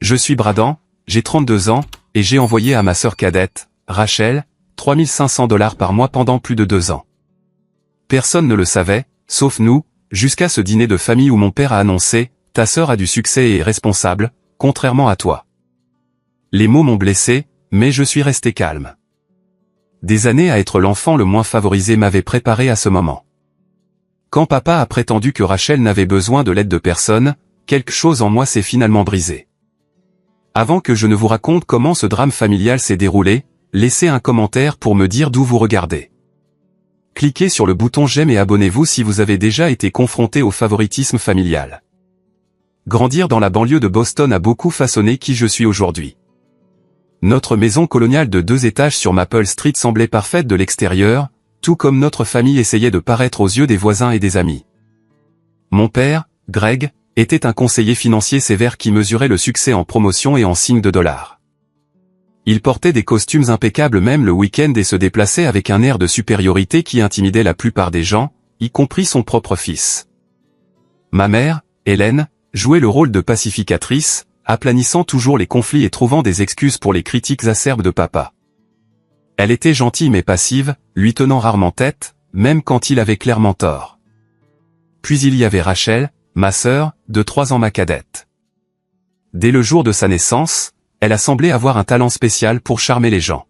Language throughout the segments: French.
Je suis Bradan, j'ai 32 ans, et j'ai envoyé à ma sœur cadette, Rachel, 3500 $ par mois pendant plus de 2 ans. Personne ne le savait, sauf nous, jusqu'à ce dîner de famille où mon père a annoncé « Ta sœur a du succès et est responsable, contrairement à toi ». Les mots m'ont blessé, mais je suis resté calme. Des années à être l'enfant le moins favorisé m'avaient préparé à ce moment. Quand papa a prétendu que Rachel n'avait besoin de l'aide de personne, quelque chose en moi s'est finalement brisé. Avant que je ne vous raconte comment ce drame familial s'est déroulé, laissez un commentaire pour me dire d'où vous regardez. Cliquez sur le bouton j'aime et abonnez-vous si vous avez déjà été confronté au favoritisme familial. Grandir dans la banlieue de Boston a beaucoup façonné qui je suis aujourd'hui. Notre maison coloniale de 2 étages sur Maple Street semblait parfaite de l'extérieur, tout comme notre famille essayait de paraître aux yeux des voisins et des amis. Mon père, Greg, était un conseiller financier sévère qui mesurait le succès en promotion et en signes de dollars. Il portait des costumes impeccables même le week-end et se déplaçait avec un air de supériorité qui intimidait la plupart des gens, y compris son propre fils. Ma mère, Hélène, jouait le rôle de pacificatrice, aplanissant toujours les conflits et trouvant des excuses pour les critiques acerbes de papa. Elle était gentille mais passive, lui tenant rarement tête, même quand il avait clairement tort. Puis il y avait Rachel, ma sœur, de 3 ans ma cadette. Dès le jour de sa naissance, elle a semblé avoir un talent spécial pour charmer les gens.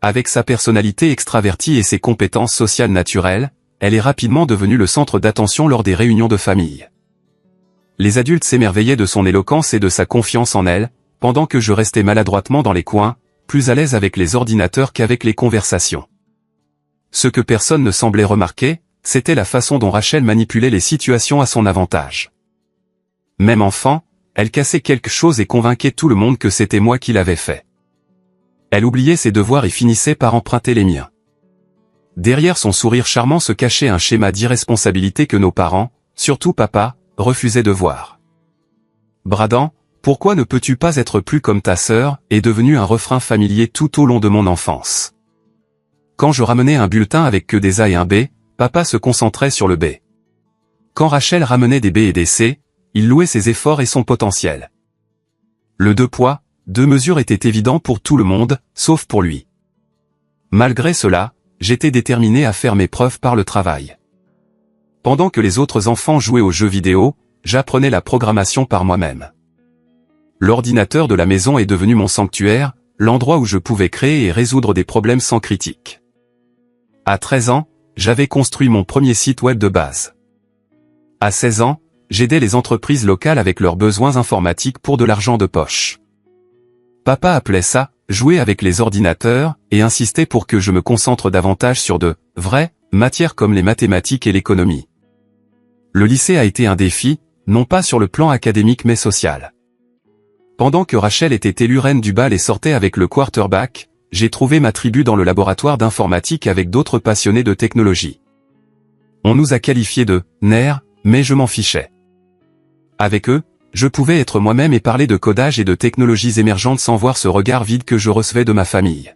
Avec sa personnalité extravertie et ses compétences sociales naturelles, elle est rapidement devenue le centre d'attention lors des réunions de famille. Les adultes s'émerveillaient de son éloquence et de sa confiance en elle, pendant que je restais maladroitement dans les coins, plus à l'aise avec les ordinateurs qu'avec les conversations. Ce que personne ne semblait remarquer, c'était la façon dont Rachel manipulait les situations à son avantage. Même enfant, elle cassait quelque chose et convainquait tout le monde que c'était moi qui l'avais fait. Elle oubliait ses devoirs et finissait par emprunter les miens. Derrière son sourire charmant se cachait un schéma d'irresponsabilité que nos parents, surtout papa, refusaient de voir. Bradan, pourquoi ne peux-tu pas être plus comme ta sœur, est devenu un refrain familier tout au long de mon enfance. Quand je ramenais un bulletin avec que des A et un B, papa se concentrait sur le B. Quand Rachel ramenait des B et des C, il louait ses efforts et son potentiel. Le 2 poids, 2 mesures était évident pour tout le monde, sauf pour lui. Malgré cela, j'étais déterminé à faire mes preuves par le travail. Pendant que les autres enfants jouaient aux jeux vidéo, j'apprenais la programmation par moi-même. L'ordinateur de la maison est devenu mon sanctuaire, l'endroit où je pouvais créer et résoudre des problèmes sans critique. À 13 ans, j'avais construit mon premier site web de base. À 16 ans, j'aidais les entreprises locales avec leurs besoins informatiques pour de l'argent de poche. Papa appelait ça « jouer avec les ordinateurs » et insistait pour que je me concentre davantage sur de « vraies » matières comme les mathématiques et l'économie. Le lycée a été un défi, non pas sur le plan académique mais social. Pendant que Rachel était élue reine du bal et sortait avec le quarterback, j'ai trouvé ma tribu dans le laboratoire d'informatique avec d'autres passionnés de technologie. On nous a qualifiés de « nerds », mais je m'en fichais. Avec eux, je pouvais être moi-même et parler de codage et de technologies émergentes sans voir ce regard vide que je recevais de ma famille.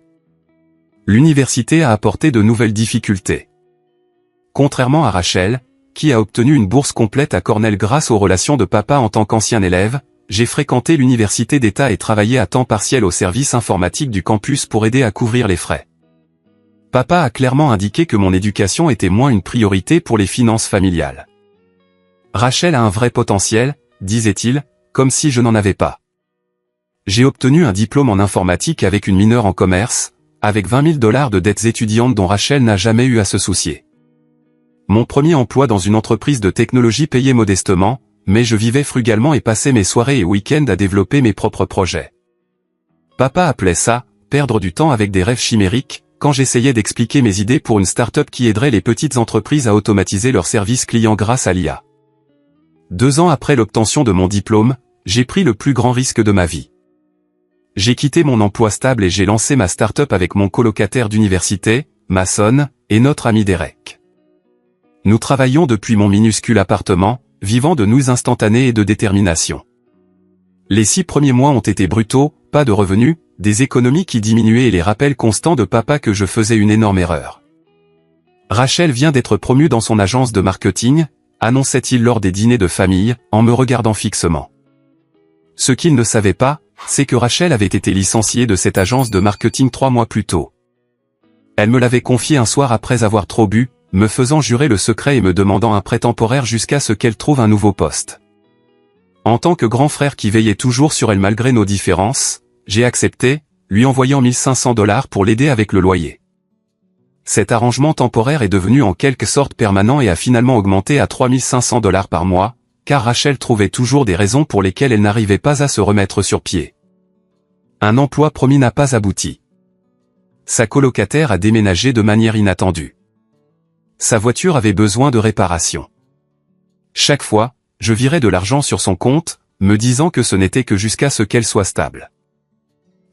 L'université a apporté de nouvelles difficultés. Contrairement à Rachel, qui a obtenu une bourse complète à Cornell grâce aux relations de papa en tant qu'ancien élève, j'ai fréquenté l'université d'État et travaillé à temps partiel au service informatique du campus pour aider à couvrir les frais. Papa a clairement indiqué que mon éducation était moins une priorité pour les finances familiales. Rachel a un vrai potentiel, disait-il, comme si je n'en avais pas. J'ai obtenu un diplôme en informatique avec une mineure en commerce, avec 20 000 $ de dettes étudiantes dont Rachel n'a jamais eu à se soucier. Mon premier emploi dans une entreprise de technologie payait modestement, mais je vivais frugalement et passais mes soirées et week-ends à développer mes propres projets. Papa appelait ça « perdre du temps avec des rêves chimériques » quand j'essayais d'expliquer mes idées pour une start-up qui aiderait les petites entreprises à automatiser leurs services clients grâce à l'IA. 2 ans après l'obtention de mon diplôme, j'ai pris le plus grand risque de ma vie. J'ai quitté mon emploi stable et j'ai lancé ma start-up avec mon colocataire d'université, Mason, et notre ami Derek. Nous travaillions depuis mon minuscule appartement, vivant de nouilles instantanées et de détermination. Les 6 premiers mois ont été brutaux, pas de revenus, des économies qui diminuaient et les rappels constants de papa que je faisais une énorme erreur. Rachel vient d'être promue dans son agence de marketing, annonçait-il lors des dîners de famille, en me regardant fixement. Ce qu'il ne savait pas, c'est que Rachel avait été licenciée de cette agence de marketing 3 mois plus tôt. Elle me l'avait confié un soir après avoir trop bu, me faisant jurer le secret et me demandant un prêt temporaire jusqu'à ce qu'elle trouve un nouveau poste. En tant que grand frère qui veillait toujours sur elle malgré nos différences, j'ai accepté, lui envoyant $1500 pour l'aider avec le loyer. Cet arrangement temporaire est devenu en quelque sorte permanent et a finalement augmenté à $3500 par mois, car Rachel trouvait toujours des raisons pour lesquelles elle n'arrivait pas à se remettre sur pied. Un emploi promis n'a pas abouti. Sa colocataire a déménagé de manière inattendue. Sa voiture avait besoin de réparation. Chaque fois, je virais de l'argent sur son compte, me disant que ce n'était que jusqu'à ce qu'elle soit stable.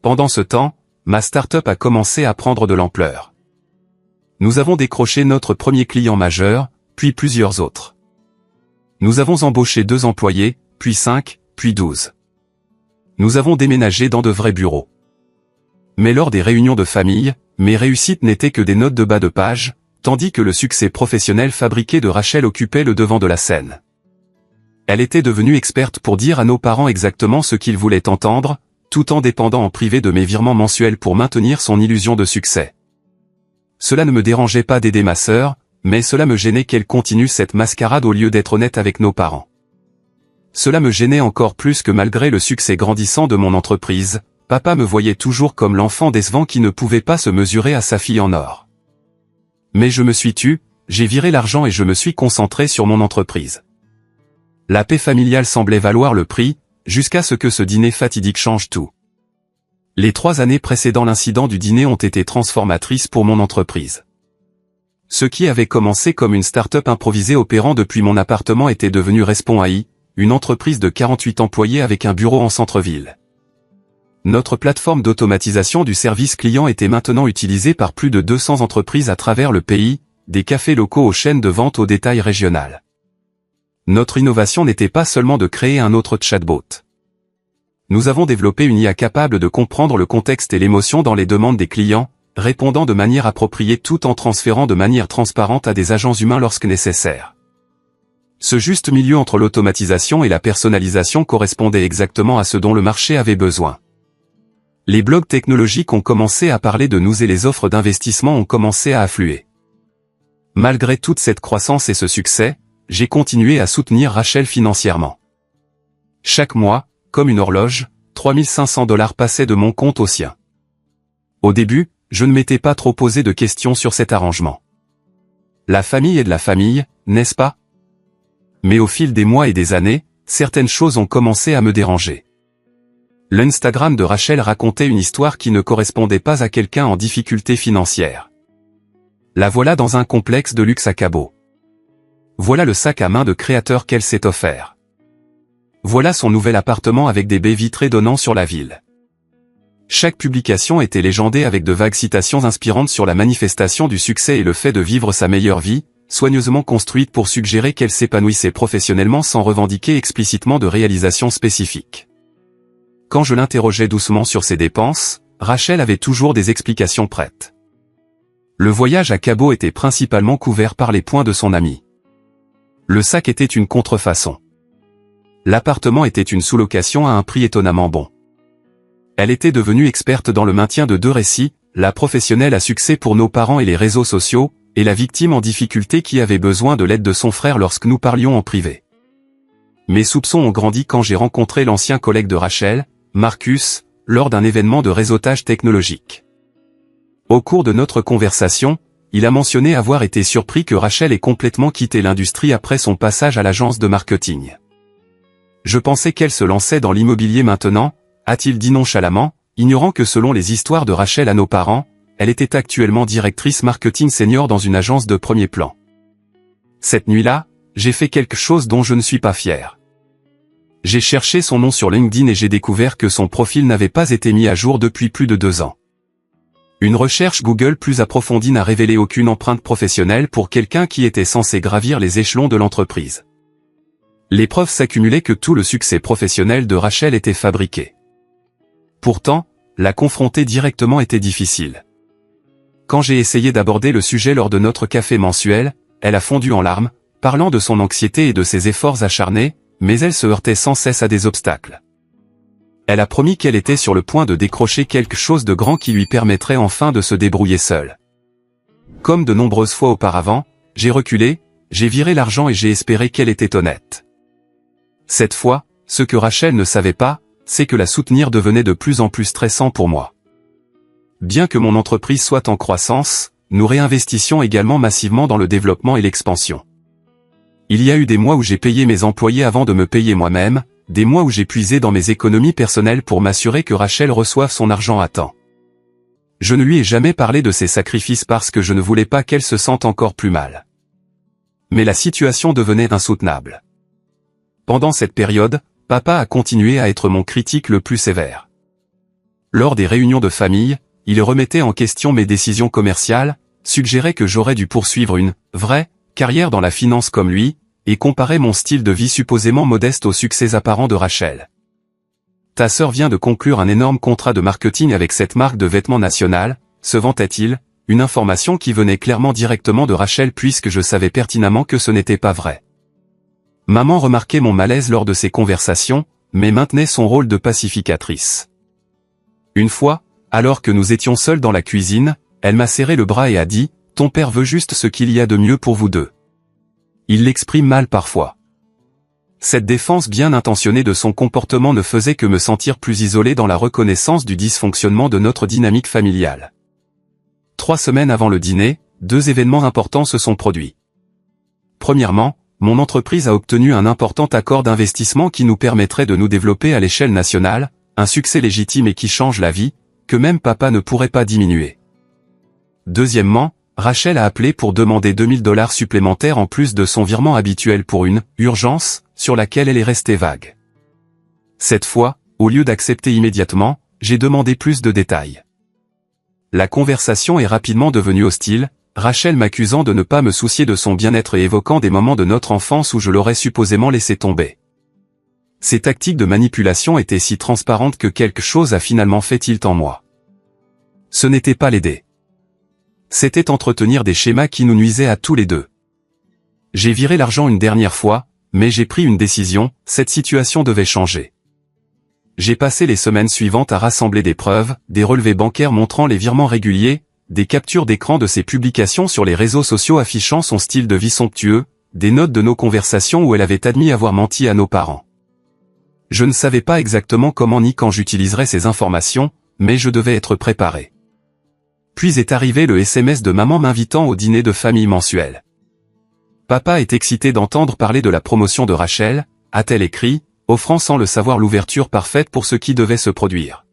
Pendant ce temps, ma start-up a commencé à prendre de l'ampleur. Nous avons décroché notre premier client majeur, puis plusieurs autres. Nous avons embauché 2 employés, puis 5, puis 12. Nous avons déménagé dans de vrais bureaux. Mais lors des réunions de famille, mes réussites n'étaient que des notes de bas de page, tandis que le succès professionnel fabriqué de Rachel occupait le devant de la scène. Elle était devenue experte pour dire à nos parents exactement ce qu'ils voulaient entendre, tout en dépendant en privé de mes virements mensuels pour maintenir son illusion de succès. Cela ne me dérangeait pas d'aider ma sœur, mais cela me gênait qu'elle continue cette mascarade au lieu d'être honnête avec nos parents. Cela me gênait encore plus que malgré le succès grandissant de mon entreprise, papa me voyait toujours comme l'enfant décevant qui ne pouvait pas se mesurer à sa fille en or. Mais je me suis tu, j'ai viré l'argent et je me suis concentré sur mon entreprise. La paix familiale semblait valoir le prix, jusqu'à ce que ce dîner fatidique change tout. Les 3 années précédant l'incident du dîner ont été transformatrices pour mon entreprise. Ce qui avait commencé comme une start-up improvisée opérant depuis mon appartement était devenu Respond AI, une entreprise de 48 employés avec un bureau en centre-ville. Notre plateforme d'automatisation du service client était maintenant utilisée par plus de 200 entreprises à travers le pays, des cafés locaux aux chaînes de vente au détail régionales. Notre innovation n'était pas seulement de créer un autre chatbot. Nous avons développé une IA capable de comprendre le contexte et l'émotion dans les demandes des clients, répondant de manière appropriée tout en transférant de manière transparente à des agents humains lorsque nécessaire. Ce juste milieu entre l'automatisation et la personnalisation correspondait exactement à ce dont le marché avait besoin. Les blogs technologiques ont commencé à parler de nous et les offres d'investissement ont commencé à affluer. Malgré toute cette croissance et ce succès, j'ai continué à soutenir Rachel financièrement. Chaque mois, comme une horloge, $3500 passaient de mon compte au sien. Au début, je ne m'étais pas trop posé de questions sur cet arrangement. La famille est de la famille, n'est-ce pas? Mais au fil des mois et des années, certaines choses ont commencé à me déranger. L'Instagram de Rachel racontait une histoire qui ne correspondait pas à quelqu'un en difficulté financière. La voilà dans un complexe de luxe à Cabo. Voilà le sac à main de créateur qu'elle s'est offert. Voilà son nouvel appartement avec des baies vitrées donnant sur la ville. Chaque publication était légendée avec de vagues citations inspirantes sur la manifestation du succès et le fait de vivre sa meilleure vie, soigneusement construite pour suggérer qu'elle s'épanouissait professionnellement sans revendiquer explicitement de réalisations spécifiques. Quand je l'interrogeais doucement sur ses dépenses, Rachel avait toujours des explications prêtes. Le voyage à Cabo était principalement couvert par les points de son ami. Le sac était une contrefaçon. L'appartement était une sous-location à un prix étonnamment bon. Elle était devenue experte dans le maintien de 2 récits, la professionnelle à succès pour nos parents et les réseaux sociaux, et la victime en difficulté qui avait besoin de l'aide de son frère lorsque nous parlions en privé. Mes soupçons ont grandi quand j'ai rencontré l'ancien collègue de Rachel, Marcus, lors d'un événement de réseautage technologique. Au cours de notre conversation, il a mentionné avoir été surpris que Rachel ait complètement quitté l'industrie après son passage à l'agence de marketing. Je pensais qu'elle se lançait dans l'immobilier maintenant, a-t-il dit nonchalamment, ignorant que selon les histoires de Rachel à nos parents, elle était actuellement directrice marketing senior dans une agence de premier plan. Cette nuit-là, j'ai fait quelque chose dont je ne suis pas fier. J'ai cherché son nom sur LinkedIn et j'ai découvert que son profil n'avait pas été mis à jour depuis plus de 2 ans. Une recherche Google plus approfondie n'a révélé aucune empreinte professionnelle pour quelqu'un qui était censé gravir les échelons de l'entreprise. Les preuves s'accumulaient que tout le succès professionnel de Rachel était fabriqué. Pourtant, la confronter directement était difficile. Quand j'ai essayé d'aborder le sujet lors de notre café mensuel, elle a fondu en larmes, parlant de son anxiété et de ses efforts acharnés, mais elle se heurtait sans cesse à des obstacles. Elle a promis qu'elle était sur le point de décrocher quelque chose de grand qui lui permettrait enfin de se débrouiller seule. Comme de nombreuses fois auparavant, j'ai reculé, j'ai viré l'argent et j'ai espéré qu'elle était honnête. Cette fois, ce que Rachel ne savait pas, c'est que la soutenir devenait de plus en plus stressant pour moi. Bien que mon entreprise soit en croissance, nous réinvestissions également massivement dans le développement et l'expansion. Il y a eu des mois où j'ai payé mes employés avant de me payer moi-même, des mois où j'ai puisé dans mes économies personnelles pour m'assurer que Rachel reçoive son argent à temps. Je ne lui ai jamais parlé de ces sacrifices parce que je ne voulais pas qu'elle se sente encore plus mal. Mais la situation devenait insoutenable. Pendant cette période, papa a continué à être mon critique le plus sévère. Lors des réunions de famille, il remettait en question mes décisions commerciales, suggérait que j'aurais dû poursuivre une vraie carrière dans la finance comme lui, et comparait mon style de vie supposément modeste au succès apparent de Rachel. Ta sœur vient de conclure un énorme contrat de marketing avec cette marque de vêtements nationale, se vantait-il, une information qui venait clairement directement de Rachel puisque je savais pertinemment que ce n'était pas vrai. Maman remarquait mon malaise lors de ces conversations, mais maintenait son rôle de pacificatrice. Une fois, alors que nous étions seuls dans la cuisine, elle m'a serré le bras et a dit « Ton père veut juste ce qu'il y a de mieux pour vous deux. » Il l'exprime mal parfois. Cette défense bien intentionnée de son comportement ne faisait que me sentir plus isolé dans la reconnaissance du dysfonctionnement de notre dynamique familiale. 3 semaines avant le dîner, 2 événements importants se sont produits. Premièrement, mon entreprise a obtenu un important accord d'investissement qui nous permettrait de nous développer à l'échelle nationale, un succès légitime et qui change la vie, que même papa ne pourrait pas diminuer. Deuxièmement, Rachel a appelé pour demander $2000 supplémentaires en plus de son virement habituel pour une « urgence » sur laquelle elle est restée vague. Cette fois, au lieu d'accepter immédiatement, j'ai demandé plus de détails. La conversation est rapidement devenue hostile, Rachel m'accusant de ne pas me soucier de son bien-être et évoquant des moments de notre enfance où je l'aurais supposément laissé tomber. Ces tactiques de manipulation étaient si transparentes que quelque chose a finalement fait tilt en moi. Ce n'était pas l'aider. C'était entretenir des schémas qui nous nuisaient à tous les deux. J'ai viré l'argent une dernière fois, mais j'ai pris une décision, cette situation devait changer. J'ai passé les semaines suivantes à rassembler des preuves, des relevés bancaires montrant les virements réguliers, des captures d'écran de ses publications sur les réseaux sociaux affichant son style de vie somptueux, des notes de nos conversations où elle avait admis avoir menti à nos parents. Je ne savais pas exactement comment ni quand j'utiliserais ces informations, mais je devais être préparé. Puis est arrivé le SMS de maman m'invitant au dîner de famille mensuel. Papa est excité d'entendre parler de la promotion de Rachel, a-t-elle écrit, offrant sans le savoir l'ouverture parfaite pour ce qui devait se produire.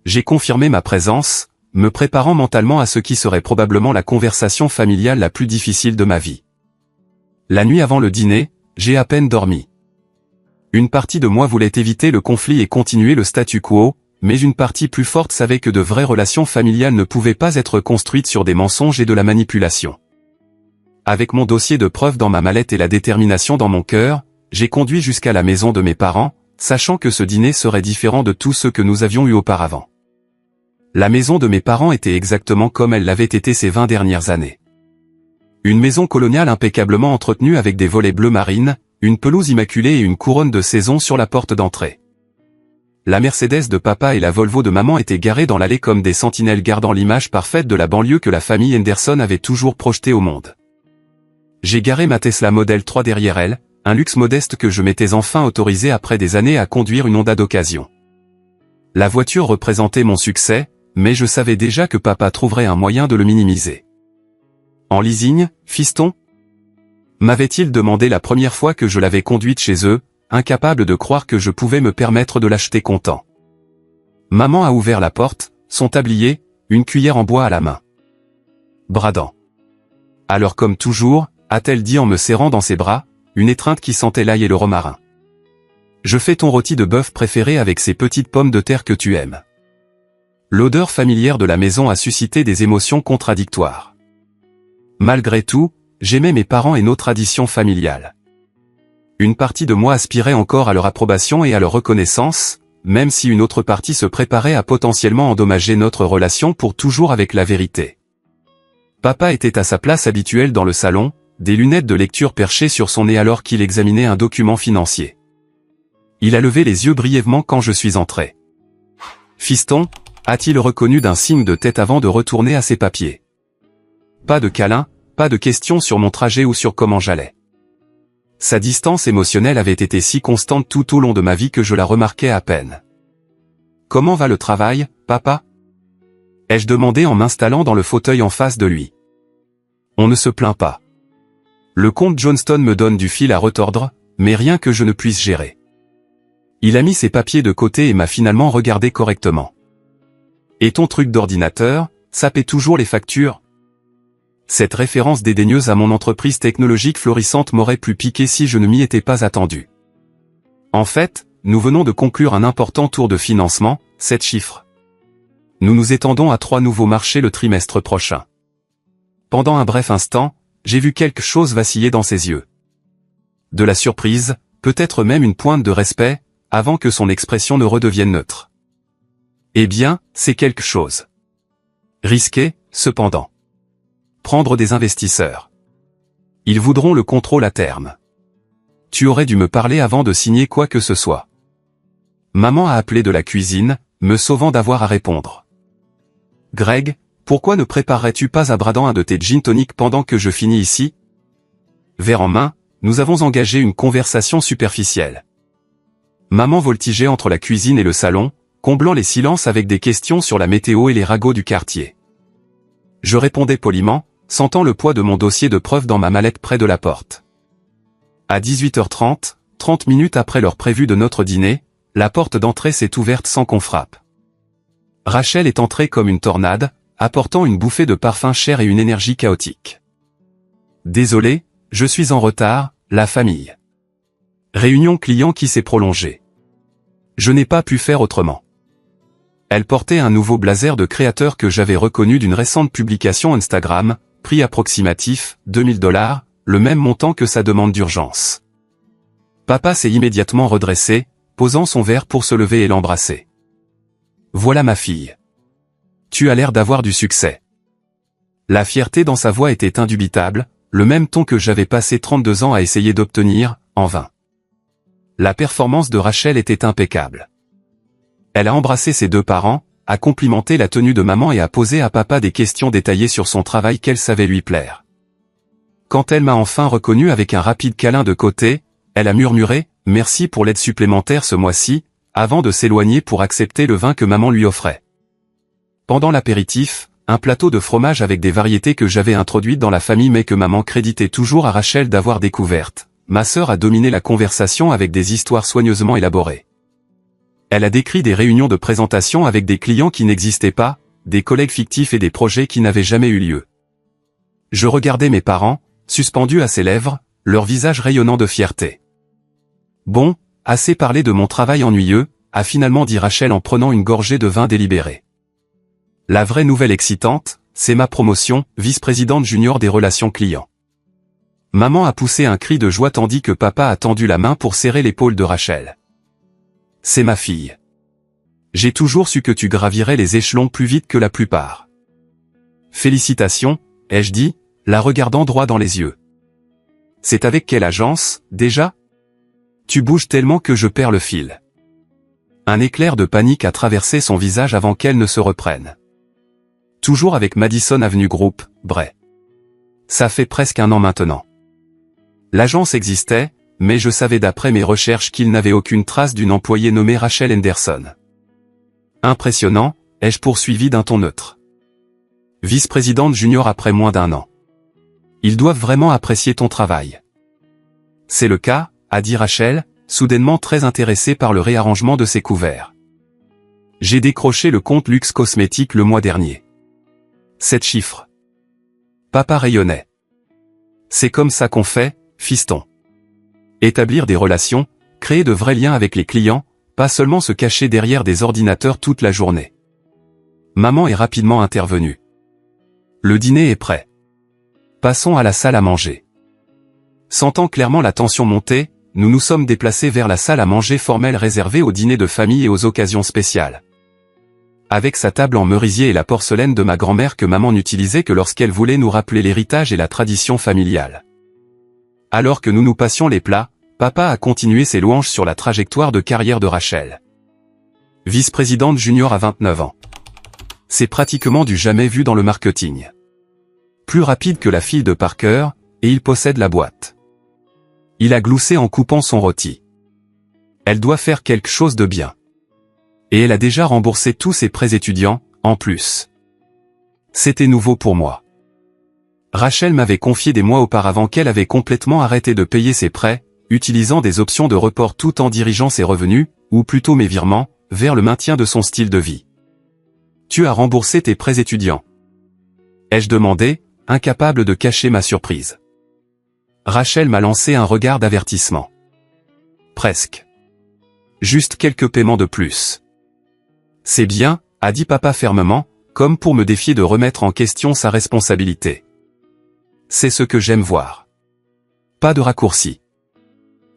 J'ai confirmé ma présence, me préparant mentalement à ce qui serait probablement la conversation familiale la plus difficile de ma vie. La nuit avant le dîner, j'ai à peine dormi. Une partie de moi voulait éviter le conflit et continuer le statu quo, mais une partie plus forte savait que de vraies relations familiales ne pouvaient pas être construites sur des mensonges et de la manipulation. Avec mon dossier de preuves dans ma mallette et la détermination dans mon cœur, j'ai conduit jusqu'à la maison de mes parents, sachant que ce dîner serait différent de tous ceux que nous avions eus auparavant. La maison de mes parents était exactement comme elle l'avait été ces 20 dernières années. Une maison coloniale impeccablement entretenue avec des volets bleu marine, une pelouse immaculée et une couronne de saison sur la porte d'entrée. La Mercedes de papa et la Volvo de maman étaient garées dans l'allée comme des sentinelles gardant l'image parfaite de la banlieue que la famille Henderson avait toujours projetée au monde. J'ai garé ma Tesla Model 3 derrière elle, un luxe modeste que je m'étais enfin autorisé après des années à conduire une Honda d'occasion. La voiture représentait mon succès, mais je savais déjà que papa trouverait un moyen de le minimiser. En leasing, fiston ? M'avait-il demandé la première fois que je l'avais conduite chez eux, incapable de croire que je pouvais me permettre de l'acheter content. Maman a ouvert la porte, son tablier, une cuillère en bois à la main. Bradant. Alors comme toujours, a-t-elle dit en me serrant dans ses bras, une étreinte qui sentait l'ail et le romarin. Je fais ton rôti de bœuf préféré avec ces petites pommes de terre que tu aimes. L'odeur familière de la maison a suscité des émotions contradictoires. Malgré tout, j'aimais mes parents et nos traditions familiales. Une partie de moi aspirait encore à leur approbation et à leur reconnaissance, même si une autre partie se préparait à potentiellement endommager notre relation pour toujours avec la vérité. Papa était à sa place habituelle dans le salon, des lunettes de lecture perchées sur son nez alors qu'il examinait un document financier. Il a levé les yeux brièvement quand je suis entré. Fiston, a-t-il reconnu d'un signe de tête avant de retourner à ses papiers. Pas de câlin, pas de questions sur mon trajet ou sur comment j'allais. Sa distance émotionnelle avait été si constante tout au long de ma vie que je la remarquais à peine. « Comment va le travail, papa ?» ai-je demandé en m'installant dans le fauteuil en face de lui. « On ne se plaint pas. Le comte Johnston me donne du fil à retordre, mais rien que je ne puisse gérer. » Il a mis ses papiers de côté et m'a finalement regardé correctement. « Et ton truc d'ordinateur, ça paie toujours les factures ?» Cette référence dédaigneuse à mon entreprise technologique florissante m'aurait pu piquer si je ne m'y étais pas attendu. En fait, nous venons de conclure un important tour de financement, 7 chiffres. Nous nous étendons à 3 nouveaux marchés le trimestre prochain. Pendant un bref instant, j'ai vu quelque chose vaciller dans ses yeux. De la surprise, peut-être même une pointe de respect, avant que son expression ne redevienne neutre. Eh bien, c'est quelque chose. Risqué, cependant. Prendre des investisseurs. Ils voudront le contrôle à terme. Tu aurais dû me parler avant de signer quoi que ce soit. Maman a appelé de la cuisine, me sauvant d'avoir à répondre. Greg, pourquoi ne préparerais-tu pas à Bradan un de tes gin tonic pendant que je finis ici? Verre en main, nous avons engagé une conversation superficielle. Maman voltigeait entre la cuisine et le salon, comblant les silences avec des questions sur la météo et les ragots du quartier. Je répondais poliment, sentant le poids de mon dossier de preuves dans ma mallette près de la porte. À 18h30, 30 minutes après l'heure prévue de notre dîner, la porte d'entrée s'est ouverte sans qu'on frappe. Rachel est entrée comme une tornade, apportant une bouffée de parfum cher et une énergie chaotique. Désolé, je suis en retard, la famille. Réunion client qui s'est prolongée. Je n'ai pas pu faire autrement. Elle portait un nouveau blazer de créateur que j'avais reconnu d'une récente publication Instagram, prix approximatif, $2000, le même montant que sa demande d'urgence. Papa s'est immédiatement redressé, posant son verre pour se lever et l'embrasser. Voilà ma fille. Tu as l'air d'avoir du succès. La fierté dans sa voix était indubitable, le même ton que j'avais passé 32 ans à essayer d'obtenir, en vain. La performance de Rachel était impeccable. Elle a embrassé ses 2 parents, a complimenté la tenue de maman et a posé à papa des questions détaillées sur son travail qu'elle savait lui plaire. Quand elle m'a enfin reconnu avec un rapide câlin de côté, elle a murmuré « Merci pour l'aide supplémentaire ce mois-ci », avant de s'éloigner pour accepter le vin que maman lui offrait. Pendant l'apéritif, un plateau de fromage avec des variétés que j'avais introduites dans la famille mais que maman créditait toujours à Rachel d'avoir découvertes, ma sœur a dominé la conversation avec des histoires soigneusement élaborées. Elle a décrit des réunions de présentation avec des clients qui n'existaient pas, des collègues fictifs et des projets qui n'avaient jamais eu lieu. Je regardais mes parents, suspendus à ses lèvres, leur visage rayonnant de fierté. Bon, assez parlé de mon travail ennuyeux, a finalement dit Rachel en prenant une gorgée de vin délibéré. La vraie nouvelle excitante, c'est ma promotion, vice-présidente junior des relations clients. Maman a poussé un cri de joie tandis que papa a tendu la main pour serrer l'épaule de Rachel. C'est ma fille. J'ai toujours su que tu gravirais les échelons plus vite que la plupart. Félicitations, ai-je dit, la regardant droit dans les yeux. C'est avec quelle agence, déjà? Tu bouges tellement que je perds le fil. Un éclair de panique a traversé son visage avant qu'elle ne se reprenne. Toujours avec Madison Avenue Group, Bray. Ça fait presque 1 an maintenant. L'agence existait, mais je savais d'après mes recherches qu'il n'avait aucune trace d'une employée nommée Rachel Henderson. Impressionnant, ai-je poursuivi d'un ton neutre. Vice-présidente junior après moins d'1 an. Ils doivent vraiment apprécier ton travail. C'est le cas, a dit Rachel, soudainement très intéressée par le réarrangement de ses couverts. J'ai décroché le compte Luxe Cosmétique le mois dernier. 7 chiffres. Papa rayonnait. C'est comme ça qu'on fait, fiston. Établir des relations, créer de vrais liens avec les clients, pas seulement se cacher derrière des ordinateurs toute la journée. Maman est rapidement intervenue. Le dîner est prêt. Passons à la salle à manger. Sentant clairement la tension monter, nous nous sommes déplacés vers la salle à manger formelle réservée aux dîners de famille et aux occasions spéciales. Avec sa table en merisier et la porcelaine de ma grand-mère que maman n'utilisait que lorsqu'elle voulait nous rappeler l'héritage et la tradition familiale. Alors que nous nous passions les plats, papa a continué ses louanges sur la trajectoire de carrière de Rachel. Vice-présidente junior à 29 ans. C'est pratiquement du jamais vu dans le marketing. Plus rapide que la fille de Parker, et il possède la boîte. Il a gloussé en coupant son rôti. Elle doit faire quelque chose de bien. Et elle a déjà remboursé tous ses prêts étudiants, en plus. C'était nouveau pour moi. Rachel m'avait confié des mois auparavant qu'elle avait complètement arrêté de payer ses prêts, utilisant des options de report tout en dirigeant ses revenus, ou plutôt mes virements, vers le maintien de son style de vie. Tu as remboursé tes prêts étudiants? Ai-je demandé, incapable de cacher ma surprise. Rachel m'a lancé un regard d'avertissement. Presque. Juste quelques paiements de plus. C'est bien, a dit papa fermement, comme pour me défier de remettre en question sa responsabilité. C'est ce que j'aime voir. Pas de raccourci.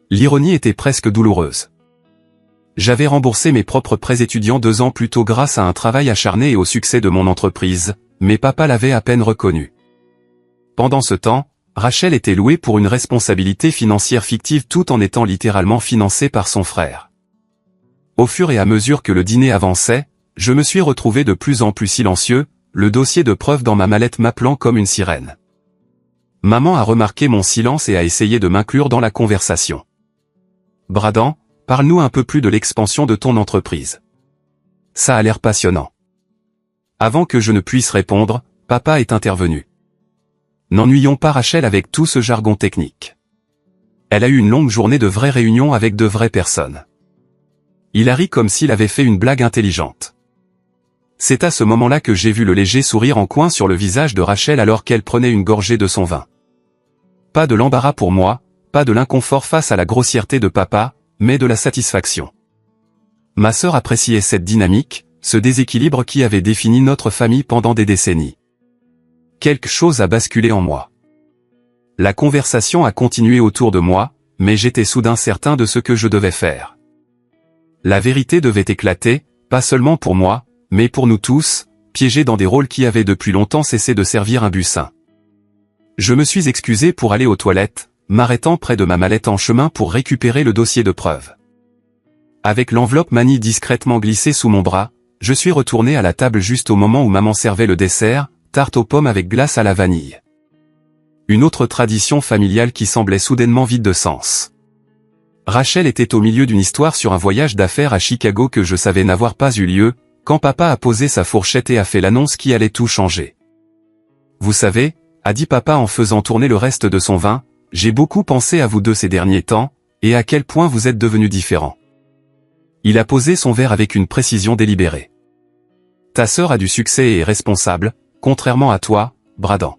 L'ironie était presque douloureuse. J'avais remboursé mes propres prêts étudiants 2 ans plus tôt grâce à un travail acharné et au succès de mon entreprise, mais papa l'avait à peine reconnu. Pendant ce temps, Rachel était louée pour une responsabilité financière fictive tout en étant littéralement financée par son frère. Au fur et à mesure que le dîner avançait, je me suis retrouvé de plus en plus silencieux, le dossier de preuve dans ma mallette m'appelant comme une sirène. Maman a remarqué mon silence et a essayé de m'inclure dans la conversation. Bradan, parle-nous un peu plus de l'expansion de ton entreprise. Ça a l'air passionnant. Avant que je ne puisse répondre, papa est intervenu. N'ennuyons pas Rachel avec tout ce jargon technique. Elle a eu une longue journée de vraies réunions avec de vraies personnes. Il a ri comme s'il avait fait une blague intelligente. C'est à ce moment-là que j'ai vu le léger sourire en coin sur le visage de Rachel alors qu'elle prenait une gorgée de son vin. Pas de l'embarras pour moi, pas de l'inconfort face à la grossièreté de papa, mais de la satisfaction. Ma sœur appréciait cette dynamique, ce déséquilibre qui avait défini notre famille pendant des décennies. Quelque chose a basculé en moi. La conversation a continué autour de moi, mais j'étais soudain certain de ce que je devais faire. La vérité devait éclater, pas seulement pour moi, mais pour nous tous, piégés dans des rôles qui avaient depuis longtemps cessé de servir un but sain. Je me suis excusé pour aller aux toilettes, m'arrêtant près de ma mallette en chemin pour récupérer le dossier de preuve. Avec l'enveloppe manie discrètement glissée sous mon bras, je suis retourné à la table juste au moment où maman servait le dessert, tarte aux pommes avec glace à la vanille. Une autre tradition familiale qui semblait soudainement vide de sens. Rachel était au milieu d'une histoire sur un voyage d'affaires à Chicago que je savais n'avoir pas eu lieu, quand papa a posé sa fourchette et a fait l'annonce qui allait tout changer. Vous savez, a dit papa en faisant tourner le reste de son vin, j'ai beaucoup pensé à vous deux ces derniers temps, et à quel point vous êtes devenus différents. Il a posé son verre avec une précision délibérée. Ta sœur a du succès et est responsable, contrairement à toi, Bradan.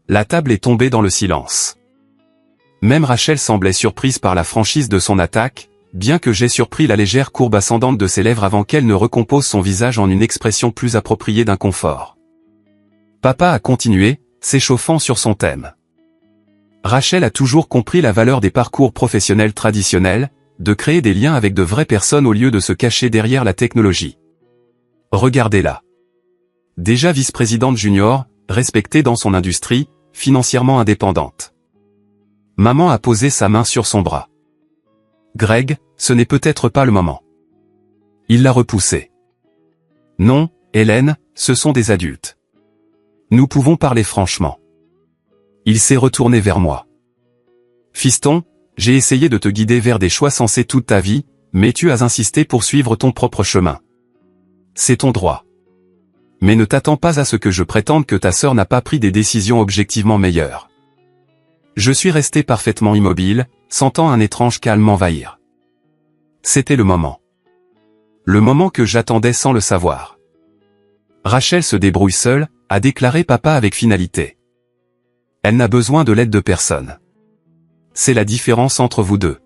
La table est tombée dans le silence. Même Rachel semblait surprise par la franchise de son attaque, bien que j'aie surpris la légère courbe ascendante de ses lèvres avant qu'elle ne recompose son visage en une expression plus appropriée d'inconfort. Papa a continué, s'échauffant sur son thème. Rachel a toujours compris la valeur des parcours professionnels traditionnels, de créer des liens avec de vraies personnes au lieu de se cacher derrière la technologie. Regardez-la. Déjà vice-présidente junior, respectée dans son industrie, financièrement indépendante. Maman a posé sa main sur son bras. Greg, ce n'est peut-être pas le moment. Il l'a repoussé. Non, Hélène, ce sont des adultes. Nous pouvons parler franchement. Il s'est retourné vers moi. Fiston, j'ai essayé de te guider vers des choix sensés toute ta vie, mais tu as insisté pour suivre ton propre chemin. C'est ton droit. Mais ne t'attends pas à ce que je prétende que ta sœur n'a pas pris des décisions objectivement meilleures. Je suis resté parfaitement immobile, sentant un étrange calme m'envahir. C'était le moment. Le moment que j'attendais sans le savoir. Rachel se débrouille seule, a déclaré papa avec finalité. Elle n'a besoin de l'aide de personne. C'est la différence entre vous deux.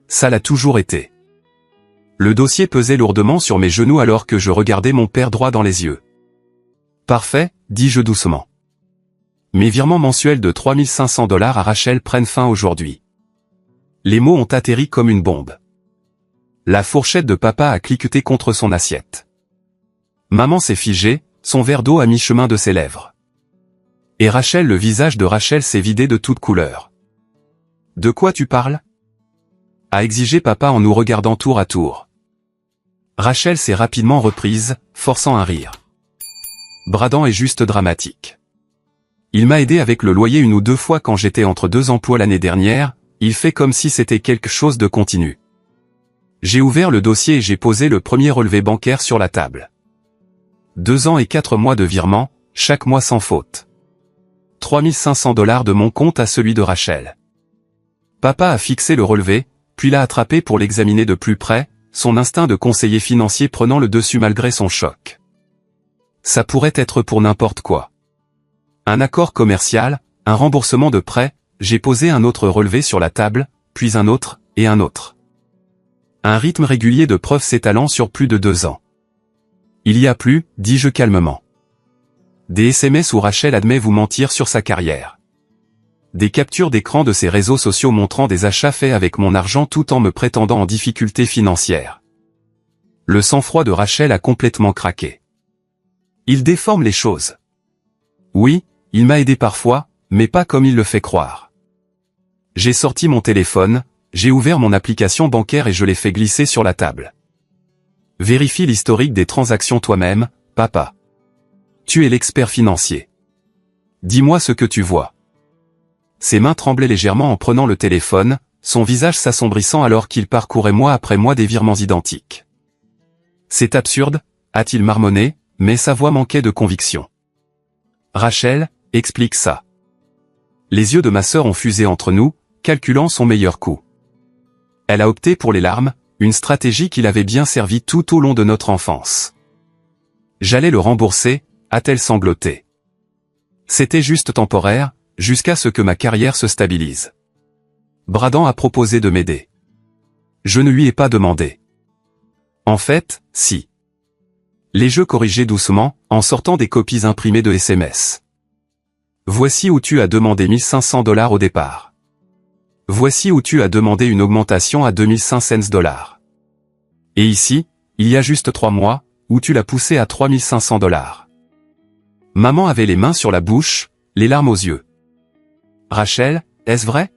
Ça l'a toujours été. Le dossier pesait lourdement sur mes genoux alors que je regardais mon père droit dans les yeux. Parfait, dis-je doucement. Mes virements mensuels de 3500 $ à Rachel prennent fin aujourd'hui. Les mots ont atterri comme une bombe. La fourchette de papa a cliqueté contre son assiette. Maman s'est figée, son verre d'eau à mi-chemin de ses lèvres. Et Rachel, le visage de Rachel s'est vidé de toute couleur. De quoi tu parles? a exigé papa en nous regardant tour à tour. Rachel s'est rapidement reprise, forçant un rire. Bradan est juste dramatique. Il m'a aidé avec le loyer 1 ou 2 fois quand j'étais entre 2 emplois l'année dernière, il fait comme si c'était quelque chose de continu. J'ai ouvert le dossier et j'ai posé le premier relevé bancaire sur la table. 2 ans et 4 mois de virement, chaque mois sans faute. 3500 $ de mon compte à celui de Rachel. Papa a fixé le relevé, puis l'a attrapé pour l'examiner de plus près, son instinct de conseiller financier prenant le dessus malgré son choc. Ça pourrait être pour n'importe quoi. Un accord commercial, un remboursement de prêt, j'ai posé un autre relevé sur la table, puis un autre, et un autre. Un rythme régulier de preuves s'étalant sur plus de 2 ans. Il y a plus, dis-je calmement. Des SMS où Rachel admet vous mentir sur sa carrière. Des captures d'écran de ses réseaux sociaux montrant des achats faits avec mon argent tout en me prétendant en difficulté financière. Le sang-froid de Rachel a complètement craqué. Il déforme les choses. Oui, il m'a aidé parfois, mais pas comme il le fait croire. J'ai sorti mon téléphone, j'ai ouvert mon application bancaire et je l'ai fait glisser sur la table. Vérifie l'historique des transactions toi-même, papa. Tu es l'expert financier. Dis-moi ce que tu vois. Ses mains tremblaient légèrement en prenant le téléphone, son visage s'assombrissant alors qu'il parcourait mois après mois des virements identiques. C'est absurde, a-t-il marmonné, mais sa voix manquait de conviction. Rachel, explique ça. Les yeux de ma sœur ont fusé entre nous, calculant son meilleur coup. Elle a opté pour les larmes, une stratégie qui l'avait bien servi tout au long de notre enfance. J'allais le rembourser, a-t-elle sangloté. C'était juste temporaire, jusqu'à ce que ma carrière se stabilise. Bradan a proposé de m'aider. Je ne lui ai pas demandé. En fait, si. Les jeux corrigeaient doucement, en sortant des copies imprimées de SMS. Voici où tu as demandé 1500 $ au départ. Voici où tu as demandé une augmentation à 2500 $. Et ici, il y a juste 3 mois, où tu l'as poussé à 3500 $. Maman avait les mains sur la bouche, les larmes aux yeux. Rachel, est-ce vrai?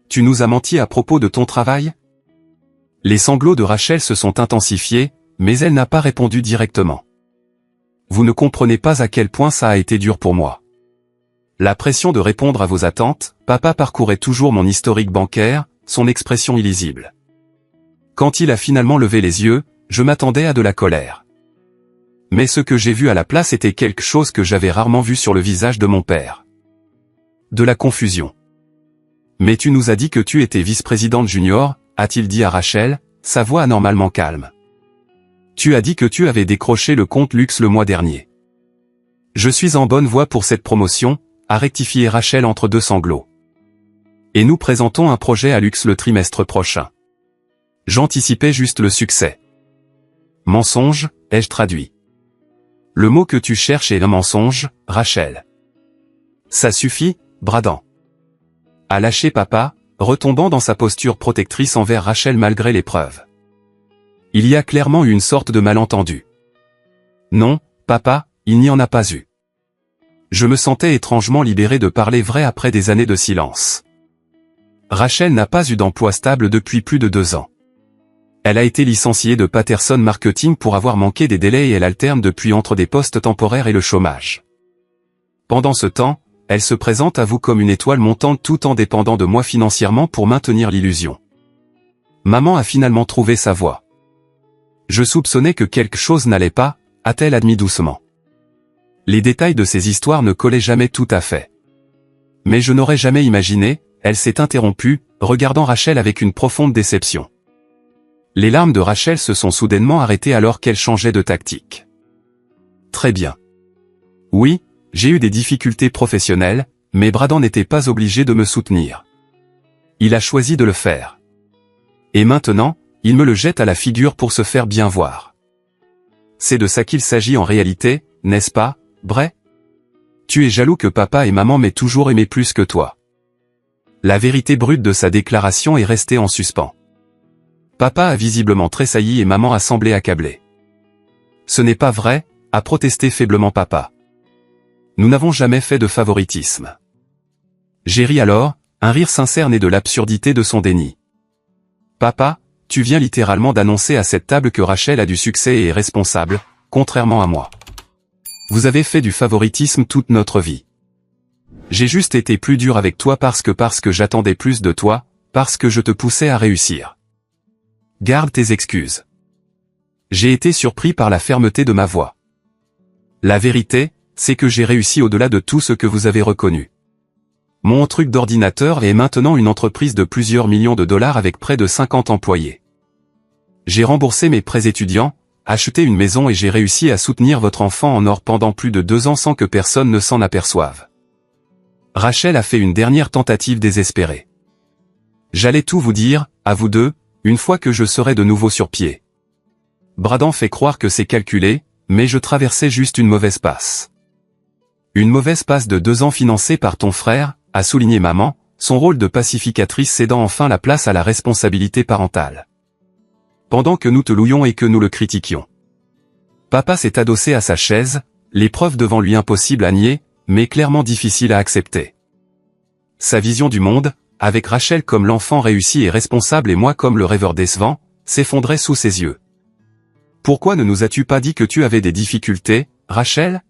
Tu nous as menti à propos de ton travail? Les sanglots de Rachel se sont intensifiés, mais elle n'a pas répondu directement. Vous ne comprenez pas à quel point ça a été dur pour moi. La pression de répondre à vos attentes, papa parcourait toujours mon historique bancaire, son expression illisible. Quand il a finalement levé les yeux, je m'attendais à de la colère. Mais ce que j'ai vu à la place était quelque chose que j'avais rarement vu sur le visage de mon père. De la confusion. Mais tu nous as dit que tu étais vice-présidente junior, a-t-il dit à Rachel, sa voix anormalement calme. Tu as dit que tu avais décroché le compte luxe le mois dernier. Je suis en bonne voie pour cette promotion, a rectifié Rachel entre 2 sanglots. Et nous présentons un projet à luxe le trimestre prochain. J'anticipais juste le succès. Mensonge, ai-je traduit. Le mot que tu cherches est un mensonge, Rachel. Ça suffit, Bradan. A lâché papa, retombant dans sa posture protectrice envers Rachel malgré l'épreuve. Il y a clairement eu une sorte de malentendu. Non, papa, il n'y en a pas eu. Je me sentais étrangement libéré de parler vrai après des années de silence. Rachel n'a pas eu d'emploi stable depuis plus de 2 ans. Elle a été licenciée de Patterson Marketing pour avoir manqué des délais et elle alterne depuis entre des postes temporaires et le chômage. Pendant ce temps, elle se présente à vous comme une étoile montante tout en dépendant de moi financièrement pour maintenir l'illusion. Maman a finalement trouvé sa voie. Je soupçonnais que quelque chose n'allait pas, a-t-elle admis doucement. Les détails de ces histoires ne collaient jamais tout à fait. Mais je n'aurais jamais imaginé, elle s'est interrompue, regardant Rachel avec une profonde déception. Les larmes de Rachel se sont soudainement arrêtées alors qu'elle changeait de tactique. Très bien. Oui, j'ai eu des difficultés professionnelles, mais Bradan n'était pas obligé de me soutenir. Il a choisi de le faire. Et maintenant, il me le jette à la figure pour se faire bien voir. C'est de ça qu'il s'agit en réalité, n'est-ce pas, Bray? Tu es jaloux que papa et maman m'aient toujours aimé plus que toi. La vérité brute de sa déclaration est restée en suspens. Papa a visiblement tressailli et maman a semblé accablée. Ce n'est pas vrai, a protesté faiblement papa. Nous n'avons jamais fait de favoritisme. J'ai ri alors, un rire sincère né de l'absurdité de son déni. Papa, tu viens littéralement d'annoncer à cette table que Rachel a du succès et est responsable, contrairement à moi. Vous avez fait du favoritisme toute notre vie. J'ai juste été plus dur avec toi parce que j'attendais plus de toi, parce que je te poussais à réussir. Garde tes excuses. J'ai été surpris par la fermeté de ma voix. La vérité, c'est que j'ai réussi au-delà de tout ce que vous avez reconnu. Mon truc d'ordinateur est maintenant une entreprise de plusieurs millions de dollars avec près de 50 employés. J'ai remboursé mes prêts étudiants, acheté une maison et j'ai réussi à soutenir votre enfant en or pendant plus de 2 ans sans que personne ne s'en aperçoive. Rachel a fait une dernière tentative désespérée. J'allais tout vous dire, à vous deux, une fois que je serai de nouveau sur pied. Bradan fait croire que c'est calculé, mais je traversais juste une mauvaise passe. Une mauvaise passe de 2 ans financée par ton frère, a souligné maman, son rôle de pacificatrice cédant enfin la place à la responsabilité parentale. Pendant que nous te louions et que nous le critiquions. Papa s'est adossé à sa chaise, l'épreuve devant lui impossible à nier, mais clairement difficile à accepter. Sa vision du monde, avec Rachel comme l'enfant réussi et responsable et moi comme le rêveur décevant, s'effondrait sous ses yeux. Pourquoi ne nous as-tu pas dit que tu avais des difficultés, Rachel ?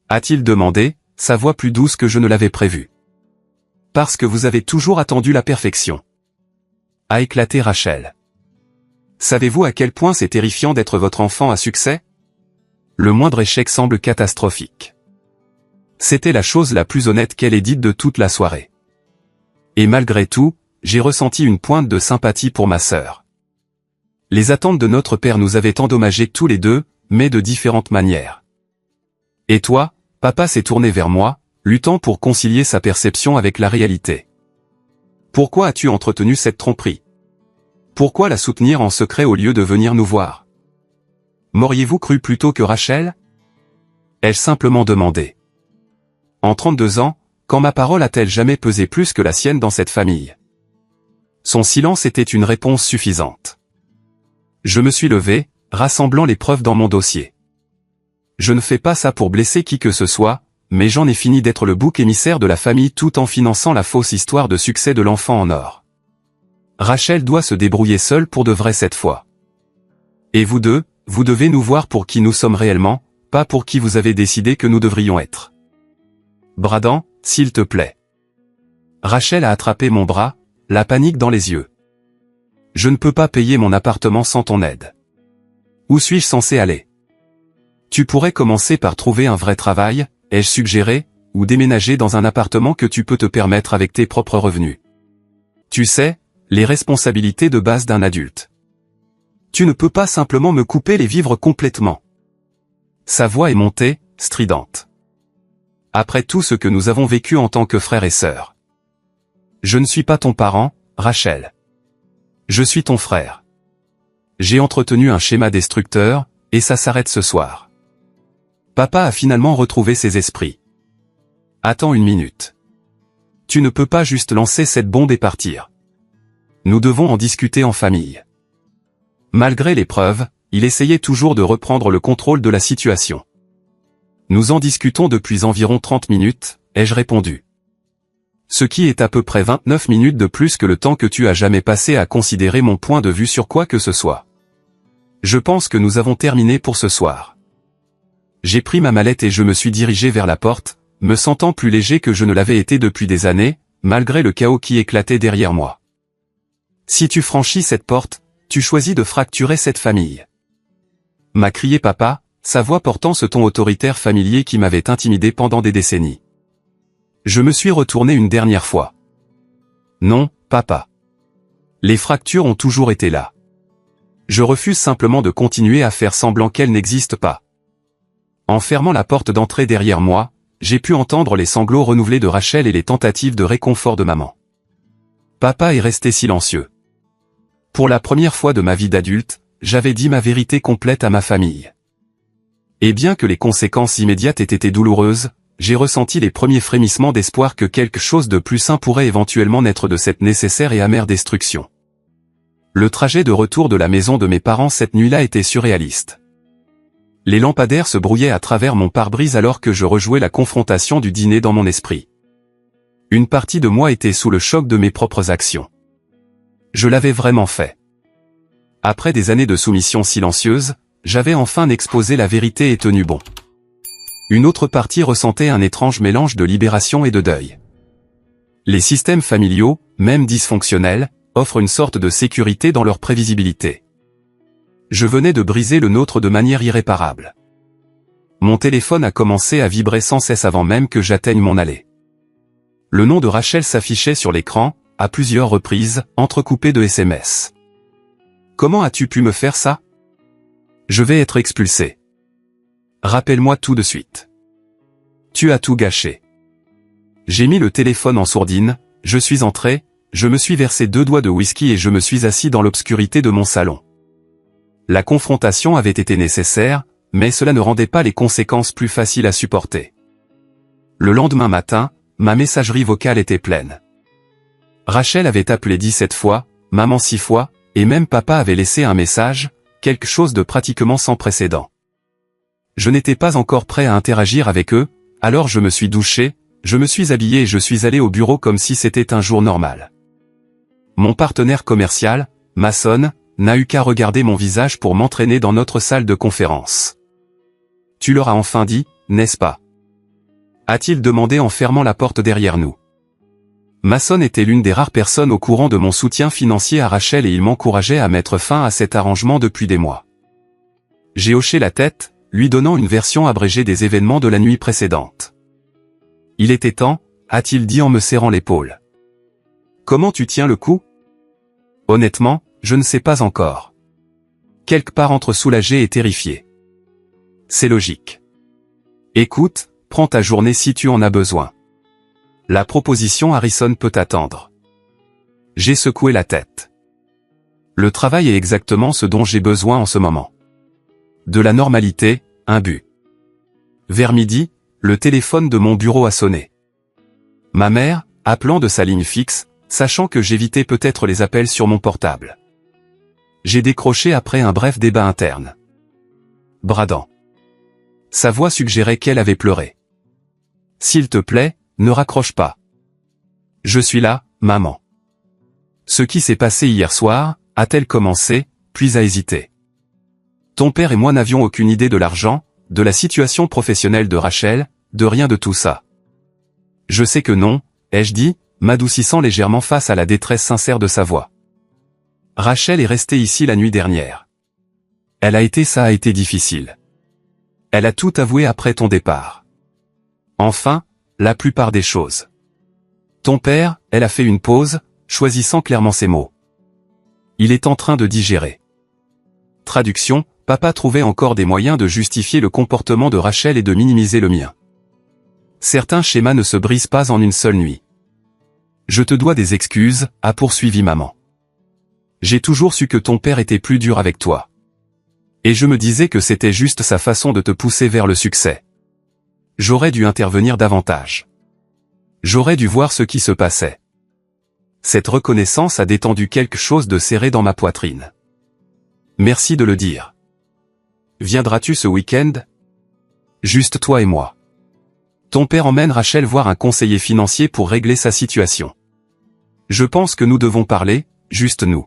A-t-il demandé, sa voix plus douce que je ne l'avais prévu. Parce que vous avez toujours attendu la perfection. A éclaté Rachel. Savez-vous à quel point c'est terrifiant d'être votre enfant à succès ? Le moindre échec semble catastrophique. C'était la chose la plus honnête qu'elle ait dite de toute la soirée. Et malgré tout, j'ai ressenti une pointe de sympathie pour ma sœur. Les attentes de notre père nous avaient endommagés tous les deux, mais de différentes manières. Et toi, papa s'est tourné vers moi, luttant pour concilier sa perception avec la réalité. Pourquoi as-tu entretenu cette tromperie ? Pourquoi la soutenir en secret au lieu de venir nous voir ? M'auriez-vous cru plutôt que Rachel ? Ai-je simplement demandé. En 32 ans, quand ma parole a-t-elle jamais pesé plus que la sienne dans cette famille ? Son silence était une réponse suffisante. Je me suis levé, rassemblant les preuves dans mon dossier. Je ne fais pas ça pour blesser qui que ce soit, mais j'en ai fini d'être le bouc émissaire de la famille tout en finançant la fausse histoire de succès de l'enfant en or. Rachel doit se débrouiller seule pour de vrai cette fois. Et vous deux, vous devez nous voir pour qui nous sommes réellement, pas pour qui vous avez décidé que nous devrions être. Bradan, s'il te plaît. Rachel a attrapé mon bras, la panique dans les yeux. Je ne peux pas payer mon appartement sans ton aide. Où suis-je censé aller ? Tu pourrais commencer par trouver un vrai travail, ai-je suggéré, ou déménager dans un appartement que tu peux te permettre avec tes propres revenus. Tu sais, les responsabilités de base d'un adulte. Tu ne peux pas simplement me couper les vivres complètement. Sa voix est montée, stridente. Après tout ce que nous avons vécu en tant que frères et sœurs. Je ne suis pas ton parent, Rachel. Je suis ton frère. J'ai entretenu un schéma destructeur, et ça s'arrête ce soir. Papa a finalement retrouvé ses esprits. Attends une minute. Tu ne peux pas juste lancer cette bombe et partir. Nous devons en discuter en famille. Malgré l'épreuve, il essayait toujours de reprendre le contrôle de la situation. Nous en discutons depuis environ 30 minutes, ai-je répondu. Ce qui est à peu près 29 minutes de plus que le temps que tu as jamais passé à considérer mon point de vue sur quoi que ce soit. Je pense que nous avons terminé pour ce soir. J'ai pris ma mallette et je me suis dirigé vers la porte, me sentant plus léger que je ne l'avais été depuis des années, malgré le chaos qui éclatait derrière moi. Si tu franchis cette porte, tu choisis de fracturer cette famille. M'a crié papa, sa voix portant ce ton autoritaire familier qui m'avait intimidé pendant des décennies. Je me suis retourné une dernière fois. Non, papa. Les fractures ont toujours été là. Je refuse simplement de continuer à faire semblant qu'elles n'existent pas. En fermant la porte d'entrée derrière moi, j'ai pu entendre les sanglots renouvelés de Rachel et les tentatives de réconfort de maman. Papa est resté silencieux. Pour la première fois de ma vie d'adulte, j'avais dit ma vérité complète à ma famille. Et bien que les conséquences immédiates aient été douloureuses, j'ai ressenti les premiers frémissements d'espoir que quelque chose de plus sain pourrait éventuellement naître de cette nécessaire et amère destruction. Le trajet de retour de la maison de mes parents cette nuit-là était surréaliste. Les lampadaires se brouillaient à travers mon pare-brise alors que je rejouais la confrontation du dîner dans mon esprit. Une partie de moi était sous le choc de mes propres actions. Je l'avais vraiment fait. Après des années de soumission silencieuse, j'avais enfin exposé la vérité et tenu bon. Une autre partie ressentait un étrange mélange de libération et de deuil. Les systèmes familiaux, même dysfonctionnels, offrent une sorte de sécurité dans leur prévisibilité. Je venais de briser le nôtre de manière irréparable. Mon téléphone a commencé à vibrer sans cesse avant même que j'atteigne mon allée. Le nom de Rachel s'affichait sur l'écran, à plusieurs reprises, entrecoupé de SMS. Comment as-tu pu me faire ça? Je vais être expulsé. Rappelle-moi tout de suite. Tu as tout gâché. J'ai mis le téléphone en sourdine, je suis entré, je me suis versé 2 doigts de whisky et je me suis assis dans l'obscurité de mon salon. La confrontation avait été nécessaire, mais cela ne rendait pas les conséquences plus faciles à supporter. Le lendemain matin, ma messagerie vocale était pleine. Rachel avait appelé 17 fois, maman 6 fois, et même papa avait laissé un message, quelque chose de pratiquement sans précédent. Je n'étais pas encore prêt à interagir avec eux, alors je me suis douché, je me suis habillé et je suis allé au bureau comme si c'était un jour normal. Mon partenaire commercial, Mason, n'a eu qu'à regarder mon visage pour m'entraîner dans notre salle de conférence. Tu leur as enfin dit, n'est-ce pas? A-t-il demandé en fermant la porte derrière nous. Mason était l'une des rares personnes au courant de mon soutien financier à Rachel et il m'encourageait à mettre fin à cet arrangement depuis des mois. J'ai hoché la tête, lui donnant une version abrégée des événements de la nuit précédente. Il était temps, a-t-il dit en me serrant l'épaule. Comment tu tiens le coup? Honnêtement, je ne sais pas encore. Quelque part entre soulagé et terrifié. C'est logique. Écoute, prends ta journée si tu en as besoin. La proposition Harrison peut attendre. J'ai secoué la tête. Le travail est exactement ce dont j'ai besoin en ce moment. De la normalité, un but. Vers midi, le téléphone de mon bureau a sonné. Ma mère, appelant de sa ligne fixe, sachant que j'évitais peut-être les appels sur mon portable. J'ai décroché après un bref débat interne. Bradant. Sa voix suggérait qu'elle avait pleuré. S'il te plaît, ne raccroche pas. Je suis là, maman. Ce qui s'est passé hier soir, a-t-elle commencé, puis a hésité. Ton père et moi n'avions aucune idée de l'argent, de la situation professionnelle de Rachel, de rien de tout ça. Je sais que non, ai-je dit, m'adoucissant légèrement face à la détresse sincère de sa voix. Rachel est restée ici la nuit dernière. Ça a été difficile. Elle a tout avoué après ton départ. Enfin, la plupart des choses. Ton père, elle a fait une pause, choisissant clairement ses mots. Il est en train de digérer. Traduction, papa trouvait encore des moyens de justifier le comportement de Rachel et de minimiser le mien. Certains schémas ne se brisent pas en une seule nuit. Je te dois des excuses, a poursuivi maman. J'ai toujours su que ton père était plus dur avec toi. Et je me disais que c'était juste sa façon de te pousser vers le succès. J'aurais dû intervenir davantage. J'aurais dû voir ce qui se passait. Cette reconnaissance a détendu quelque chose de serré dans ma poitrine. Merci de le dire. Viendras-tu ce week-end? Juste toi et moi. Ton père emmène Rachel voir un conseiller financier pour régler sa situation. Je pense que nous devons parler, juste nous.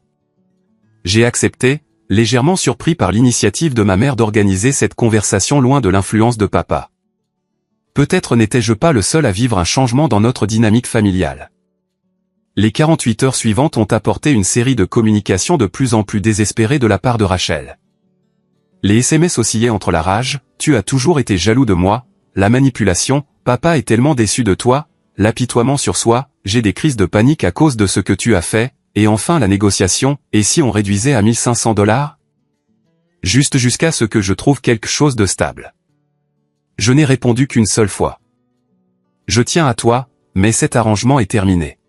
J'ai accepté, légèrement surpris par l'initiative de ma mère d'organiser cette conversation loin de l'influence de papa. Peut-être n'étais-je pas le seul à vivre un changement dans notre dynamique familiale. Les 48 heures suivantes ont apporté une série de communications de plus en plus désespérées de la part de Rachel. Les SMS oscillaient entre la rage, « Tu as toujours été jaloux de moi », la manipulation, « Papa est tellement déçu de toi », l'apitoiement sur soi, « J'ai des crises de panique à cause de ce que tu as fait », et enfin la négociation, « Et si on réduisait à 1500 $? Juste jusqu'à ce que je trouve quelque chose de stable. Je n'ai répondu qu'une seule fois. Je tiens à toi, mais cet arrangement est terminé.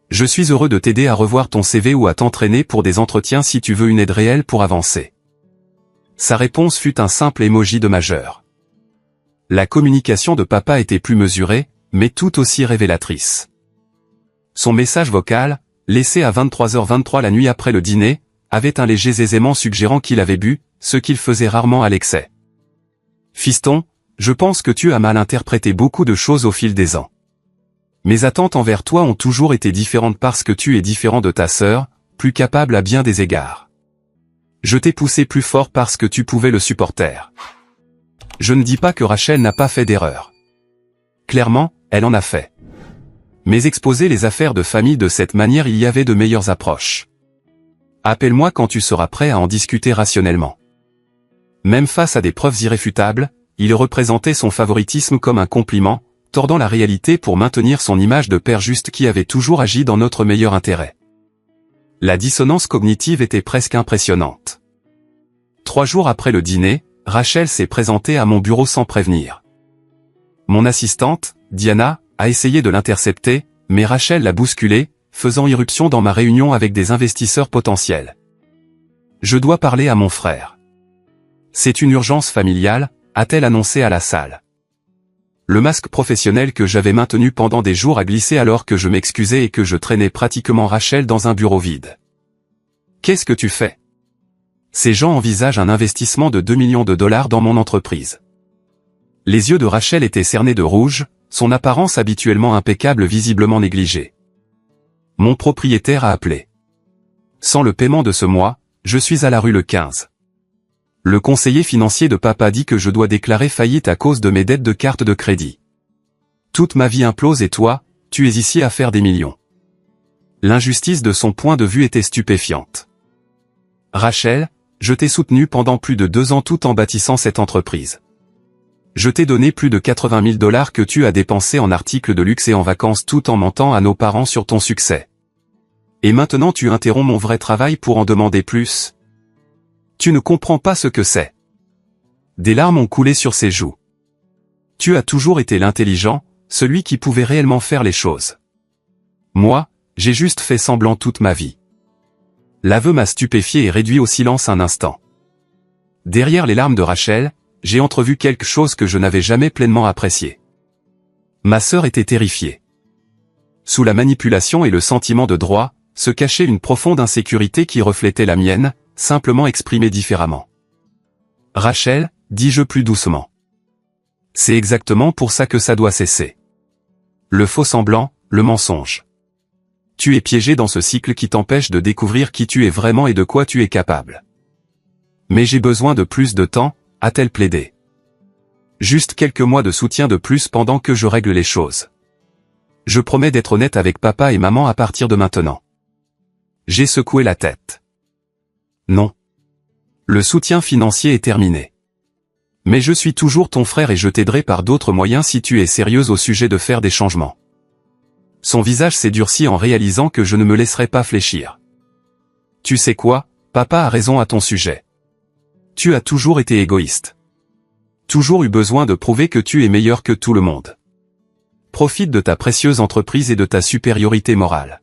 Je suis heureux de t'aider à revoir ton CV ou à t'entraîner pour des entretiens si tu veux une aide réelle pour avancer. Sa réponse fut un simple emoji de majeur. La communication de papa était plus mesurée, mais tout aussi révélatrice. Son message vocal, laissé à 23h23 la nuit après le dîner, avait un léger aisément suggérant qu'il avait bu, ce qu'il faisait rarement à l'excès. Fiston, je pense que tu as mal interprété beaucoup de choses au fil des ans. Mes attentes envers toi ont toujours été différentes parce que tu es différent de ta sœur, plus capable à bien des égards. Je t'ai poussé plus fort parce que tu pouvais le supporter. Je ne dis pas que Rachel n'a pas fait d'erreur. Clairement, elle en a fait. Mais exposer les affaires de famille de cette manière, il y avait de meilleures approches. Appelle-moi quand tu seras prêt à en discuter rationnellement. Même face à des preuves irréfutables, il représentait son favoritisme comme un compliment, tordant la réalité pour maintenir son image de père juste qui avait toujours agi dans notre meilleur intérêt. La dissonance cognitive était presque impressionnante. 3 jours après le dîner, Rachel s'est présentée à mon bureau sans prévenir. Mon assistante, Diana, a essayé de l'intercepter, mais Rachel l'a bousculée, faisant irruption dans ma réunion avec des investisseurs potentiels. Je dois parler à mon frère. C'est une urgence familiale, a-t-elle annoncé à la salle. Le masque professionnel que j'avais maintenu pendant des jours a glissé alors que je m'excusais et que je traînais pratiquement Rachel dans un bureau vide. Qu'est-ce que tu fais? Ces gens envisagent un investissement de 2 millions de dollars dans mon entreprise. Les yeux de Rachel étaient cernés de rouge, son apparence habituellement impeccable visiblement négligée. Mon propriétaire a appelé. Sans le paiement de ce mois, je suis à la rue le 15. Le conseiller financier de papa dit que je dois déclarer faillite à cause de mes dettes de carte de crédit. Toute ma vie implose et toi, tu es ici à faire des millions. L'injustice de son point de vue était stupéfiante. Rachel, je t'ai soutenu pendant plus de 2 ans tout en bâtissant cette entreprise. Je t'ai donné plus de 80 000 dollars que tu as dépensés en articles de luxe et en vacances tout en mentant à nos parents sur ton succès. Et maintenant tu interromps mon vrai travail pour en demander plus. Tu ne comprends pas ce que c'est. Des larmes ont coulé sur ses joues. Tu as toujours été l'intelligent, celui qui pouvait réellement faire les choses. Moi, j'ai juste fait semblant toute ma vie. L'aveu m'a stupéfié et réduit au silence un instant. Derrière les larmes de Rachel, j'ai entrevu quelque chose que je n'avais jamais pleinement apprécié. Ma sœur était terrifiée. Sous la manipulation et le sentiment de droit, se cachait une profonde insécurité qui reflétait la mienne, simplement exprimée différemment. Rachel, dis-je plus doucement. C'est exactement pour ça que ça doit cesser. Le faux semblant, le mensonge. Tu es piégé dans ce cycle qui t'empêche de découvrir qui tu es vraiment et de quoi tu es capable. Mais j'ai besoin de plus de temps, a-t-elle plaidé. Juste quelques mois de soutien de plus pendant que je règle les choses. Je promets d'être honnête avec papa et maman à partir de maintenant. J'ai secoué la tête. Non. Le soutien financier est terminé. Mais je suis toujours ton frère et je t'aiderai par d'autres moyens si tu es sérieuse au sujet de faire des changements. Son visage s'est durci en réalisant que je ne me laisserai pas fléchir. Tu sais quoi, papa a raison à ton sujet. Tu as toujours été égoïste. Toujours eu besoin de prouver que tu es meilleur que tout le monde. Profite de ta précieuse entreprise et de ta supériorité morale.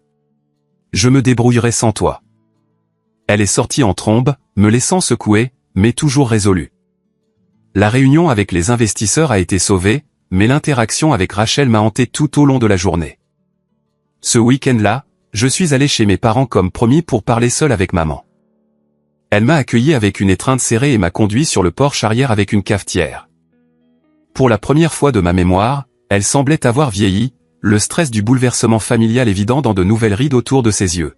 Je me débrouillerai sans toi. Elle est sortie en trombe, me laissant secouer, mais toujours résolue. La réunion avec les investisseurs a été sauvée, mais l'interaction avec Rachel m'a hanté tout au long de la journée. Ce week-end-là, je suis allé chez mes parents comme promis pour parler seul avec maman. Elle m'a accueilli avec une étreinte serrée et m'a conduit sur le porche arrière avec une cafetière. Pour la première fois de ma mémoire, elle semblait avoir vieilli, le stress du bouleversement familial évident dans de nouvelles rides autour de ses yeux.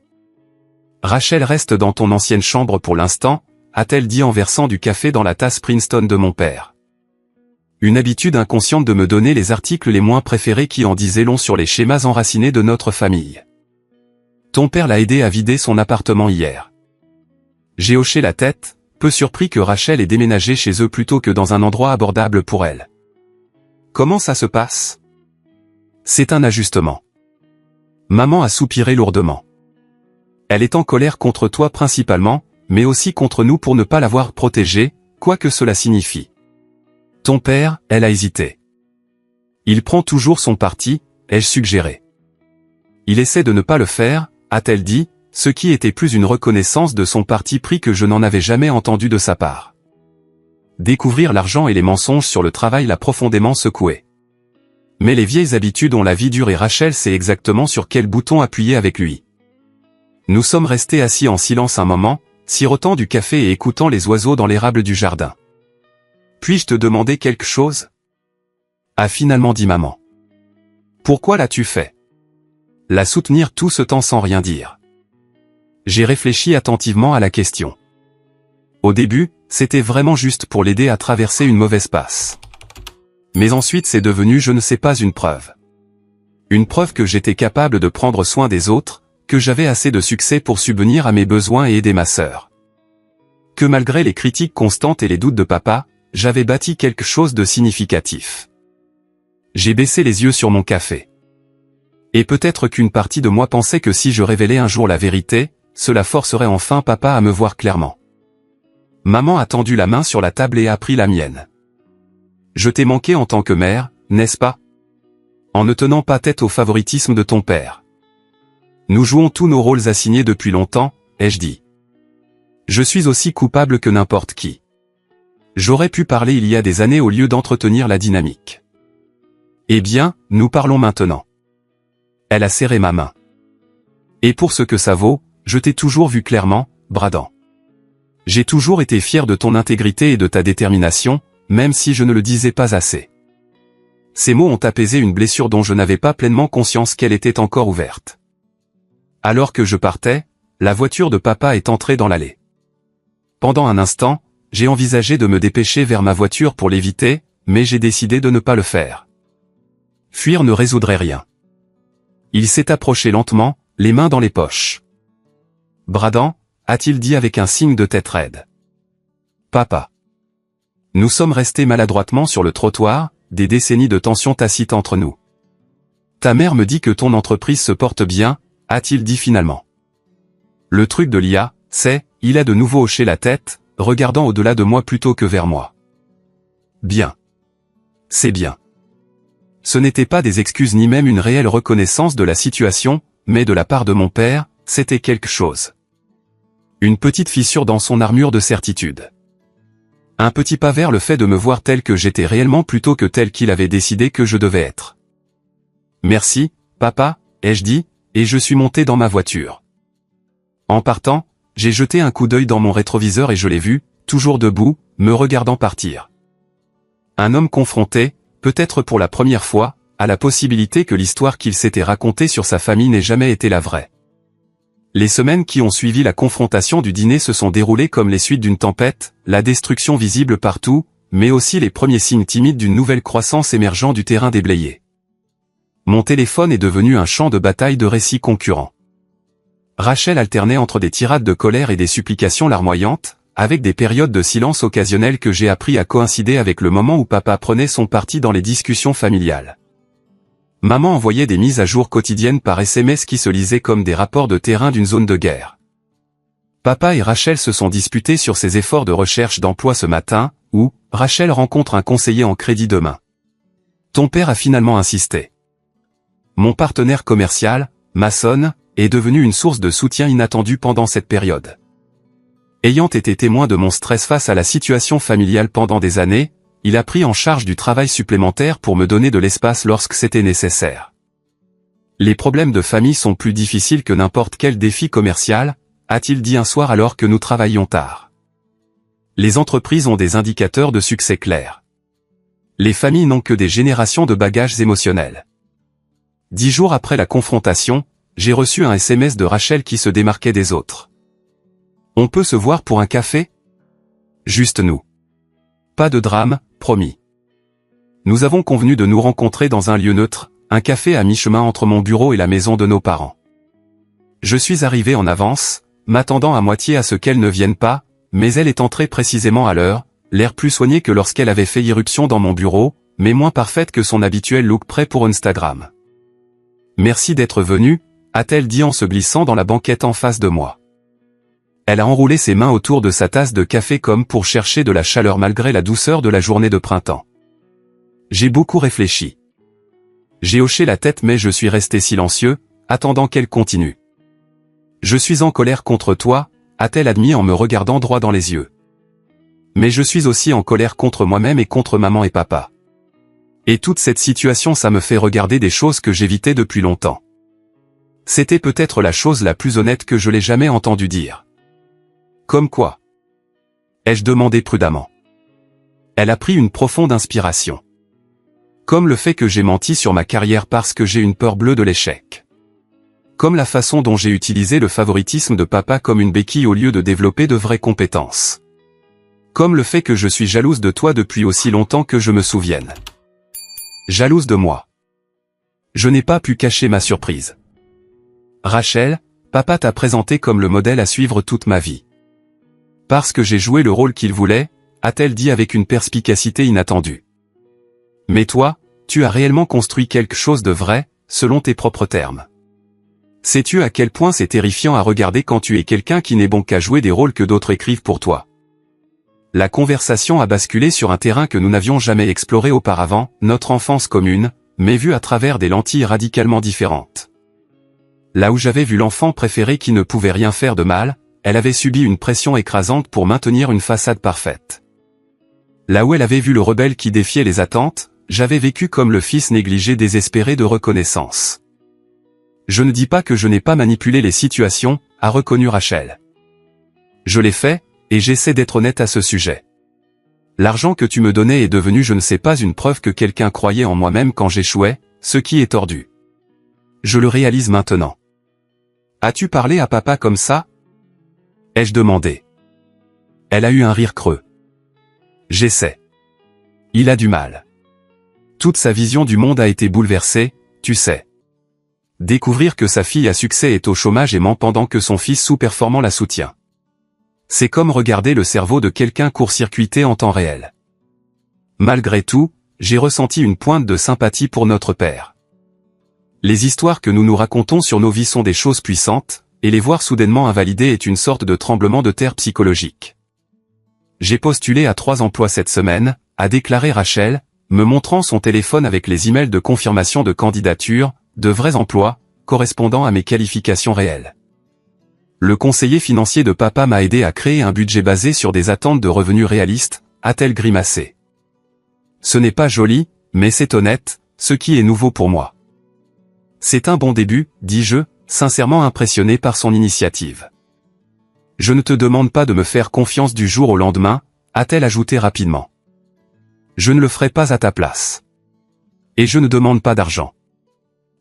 Rachel reste dans ton ancienne chambre pour l'instant, a-t-elle dit en versant du café dans la tasse Princeton de mon père. Une habitude inconsciente de me donner les articles les moins préférés qui en disaient long sur les schémas enracinés de notre famille. Ton père l'a aidé à vider son appartement hier. J'ai hoché la tête, peu surpris que Rachel ait déménagé chez eux plutôt que dans un endroit abordable pour elle. Comment ça se passe? C'est un ajustement. Maman a soupiré lourdement. Elle est en colère contre toi principalement, mais aussi contre nous pour ne pas l'avoir protégée, quoi que cela signifie. Ton père, elle a hésité. Il prend toujours son parti, ai-je suggéré. Il essaie de ne pas le faire, a-t-elle dit, ce qui était plus une reconnaissance de son parti pris que je n'en avais jamais entendu de sa part. Découvrir l'argent et les mensonges sur le travail l'a profondément secoué. Mais les vieilles habitudes ont la vie dure et Rachel sait exactement sur quel bouton appuyer avec lui. Nous sommes restés assis en silence un moment, sirotant du café et écoutant les oiseaux dans l'érable du jardin. Puis-je te demander quelque chose? A finalement dit maman. Pourquoi l'as-tu fait? La soutenir tout ce temps sans rien dire. J'ai réfléchi attentivement à la question. Au début, c'était vraiment juste pour l'aider à traverser une mauvaise passe. Mais ensuite c'est devenu je ne sais pas une preuve. Une preuve que j'étais capable de prendre soin des autres, que j'avais assez de succès pour subvenir à mes besoins et aider ma sœur. Que malgré les critiques constantes et les doutes de papa, j'avais bâti quelque chose de significatif. J'ai baissé les yeux sur mon café. Et peut-être qu'une partie de moi pensait que si je révélais un jour la vérité, cela forcerait enfin papa à me voir clairement. Maman a tendu la main sur la table et a pris la mienne. Je t'ai manqué en tant que mère, n'est-ce pas? En ne tenant pas tête au favoritisme de ton père. Nous jouons tous nos rôles assignés depuis longtemps, ai-je dit. Je suis aussi coupable que n'importe qui. J'aurais pu parler il y a des années au lieu d'entretenir la dynamique. Eh bien, nous parlons maintenant. Elle a serré ma main. Et pour ce que ça vaut, je t'ai toujours vu clairement, Bradan. J'ai toujours été fier de ton intégrité et de ta détermination, même si je ne le disais pas assez. Ces mots ont apaisé une blessure dont je n'avais pas pleinement conscience qu'elle était encore ouverte. Alors que je partais, la voiture de papa est entrée dans l'allée. Pendant un instant, j'ai envisagé de me dépêcher vers ma voiture pour l'éviter, mais j'ai décidé de ne pas le faire. Fuir ne résoudrait rien. Il s'est approché lentement, les mains dans les poches. Bradan, a-t-il dit avec un signe de tête raide. Papa. Nous sommes restés maladroitement sur le trottoir, des décennies de tension tacite entre nous. Ta mère me dit que ton entreprise se porte bien, a-t-il dit finalement. Le truc de l'IA, c'est, il a de nouveau hoché la tête, regardant au-delà de moi plutôt que vers moi. Bien. C'est bien. Ce n'était pas des excuses ni même une réelle reconnaissance de la situation, mais de la part de mon père, c'était quelque chose. Une petite fissure dans son armure de certitude. Un petit pas vers le fait de me voir tel que j'étais réellement plutôt que tel qu'il avait décidé que je devais être. Merci, papa, ai-je dit, et je suis monté dans ma voiture. En partant, j'ai jeté un coup d'œil dans mon rétroviseur et je l'ai vu, toujours debout, me regardant partir. Un homme confronté, peut-être pour la première fois, à la possibilité que l'histoire qu'il s'était racontée sur sa famille n'ait jamais été la vraie. Les semaines qui ont suivi la confrontation du dîner se sont déroulées comme les suites d'une tempête, la destruction visible partout, mais aussi les premiers signes timides d'une nouvelle croissance émergeant du terrain déblayé. Mon téléphone est devenu un champ de bataille de récits concurrents. Rachel alternait entre des tirades de colère et des supplications larmoyantes, avec des périodes de silence occasionnelles que j'ai appris à coïncider avec le moment où papa prenait son parti dans les discussions familiales. Maman envoyait des mises à jour quotidiennes par SMS qui se lisaient comme des rapports de terrain d'une zone de guerre. Papa et Rachel se sont disputés sur ses efforts de recherche d'emploi ce matin, où Rachel rencontre un conseiller en crédit demain. Ton père a finalement insisté. Mon partenaire commercial, Mason, est devenu une source de soutien inattendue pendant cette période. Ayant été témoin de mon stress face à la situation familiale pendant des années, il a pris en charge du travail supplémentaire pour me donner de l'espace lorsque c'était nécessaire. Les problèmes de famille sont plus difficiles que n'importe quel défi commercial, a-t-il dit un soir alors que nous travaillions tard. Les entreprises ont des indicateurs de succès clairs. Les familles n'ont que des générations de bagages émotionnels. 10 jours après la confrontation, j'ai reçu un SMS de Rachel qui se démarquait des autres. On peut se voir pour un café? Juste nous. Pas de drame, promis. Nous avons convenu de nous rencontrer dans un lieu neutre, un café à mi-chemin entre mon bureau et la maison de nos parents. Je suis arrivé en avance, m'attendant à moitié à ce qu'elle ne vienne pas, mais elle est entrée précisément à l'heure, l'air plus soigné que lorsqu'elle avait fait irruption dans mon bureau, mais moins parfaite que son habituel look prêt pour Instagram. Merci d'être venue, a-t-elle dit en se glissant dans la banquette en face de moi. Elle a enroulé ses mains autour de sa tasse de café comme pour chercher de la chaleur malgré la douceur de la journée de printemps. J'ai beaucoup réfléchi. J'ai hoché la tête mais je suis resté silencieux, attendant qu'elle continue. Je suis en colère contre toi, a-t-elle admis en me regardant droit dans les yeux. Mais je suis aussi en colère contre moi-même et contre maman et papa. Et toute cette situation ça me fait regarder des choses que j'évitais depuis longtemps. C'était peut-être la chose la plus honnête que je l'ai jamais entendu dire. Comme quoi? Ai-je demandé prudemment. Elle a pris une profonde inspiration. Comme le fait que j'ai menti sur ma carrière parce que j'ai une peur bleue de l'échec. Comme la façon dont j'ai utilisé le favoritisme de papa comme une béquille au lieu de développer de vraies compétences. Comme le fait que je suis jalouse de toi depuis aussi longtemps que je me souvienne. Jalouse de moi. Je n'ai pas pu cacher ma surprise. Rachel, papa t'a présenté comme le modèle à suivre toute ma vie. Parce que j'ai joué le rôle qu'il voulait, a-t-elle dit avec une perspicacité inattendue. Mais toi, tu as réellement construit quelque chose de vrai, selon tes propres termes. Sais-tu à quel point c'est terrifiant à regarder quand tu es quelqu'un qui n'est bon qu'à jouer des rôles que d'autres écrivent pour toi? La conversation a basculé sur un terrain que nous n'avions jamais exploré auparavant, notre enfance commune, mais vue à travers des lentilles radicalement différentes. Là où j'avais vu l'enfant préféré qui ne pouvait rien faire de mal, elle avait subi une pression écrasante pour maintenir une façade parfaite. Là où elle avait vu le rebelle qui défiait les attentes, j'avais vécu comme le fils négligé désespéré de reconnaissance. Je ne dis pas que je n'ai pas manipulé les situations, a reconnu Rachel. Je l'ai fait, et j'essaie d'être honnête à ce sujet. L'argent que tu me donnais est devenu je ne sais pas une preuve que quelqu'un croyait en moi-même quand j'échouais, ce qui est tordu. Je le réalise maintenant. As-tu parlé à papa comme ça? Ai-je demandé. Elle a eu un rire creux. J'essaie. Il a du mal. Toute sa vision du monde a été bouleversée, tu sais. Découvrir que sa fille à succès est au chômage et ment pendant que son fils sous-performant la soutient. C'est comme regarder le cerveau de quelqu'un court-circuité en temps réel. Malgré tout, j'ai ressenti une pointe de sympathie pour notre père. Les histoires que nous nous racontons sur nos vies sont des choses puissantes, et les voir soudainement invalidées est une sorte de tremblement de terre psychologique. J'ai postulé à 3 emplois cette semaine, a déclaré Rachel, me montrant son téléphone avec les emails de confirmation de candidature, de vrais emplois, correspondant à mes qualifications réelles. Le conseiller financier de papa m'a aidé à créer un budget basé sur des attentes de revenus réalistes, a-t-elle grimacé. Ce n'est pas joli, mais c'est honnête, ce qui est nouveau pour moi. C'est un bon début, dis-je, sincèrement impressionné par son initiative. Je ne te demande pas de me faire confiance du jour au lendemain, a-t-elle ajouté rapidement. Je ne le ferai pas à ta place. Et je ne demande pas d'argent.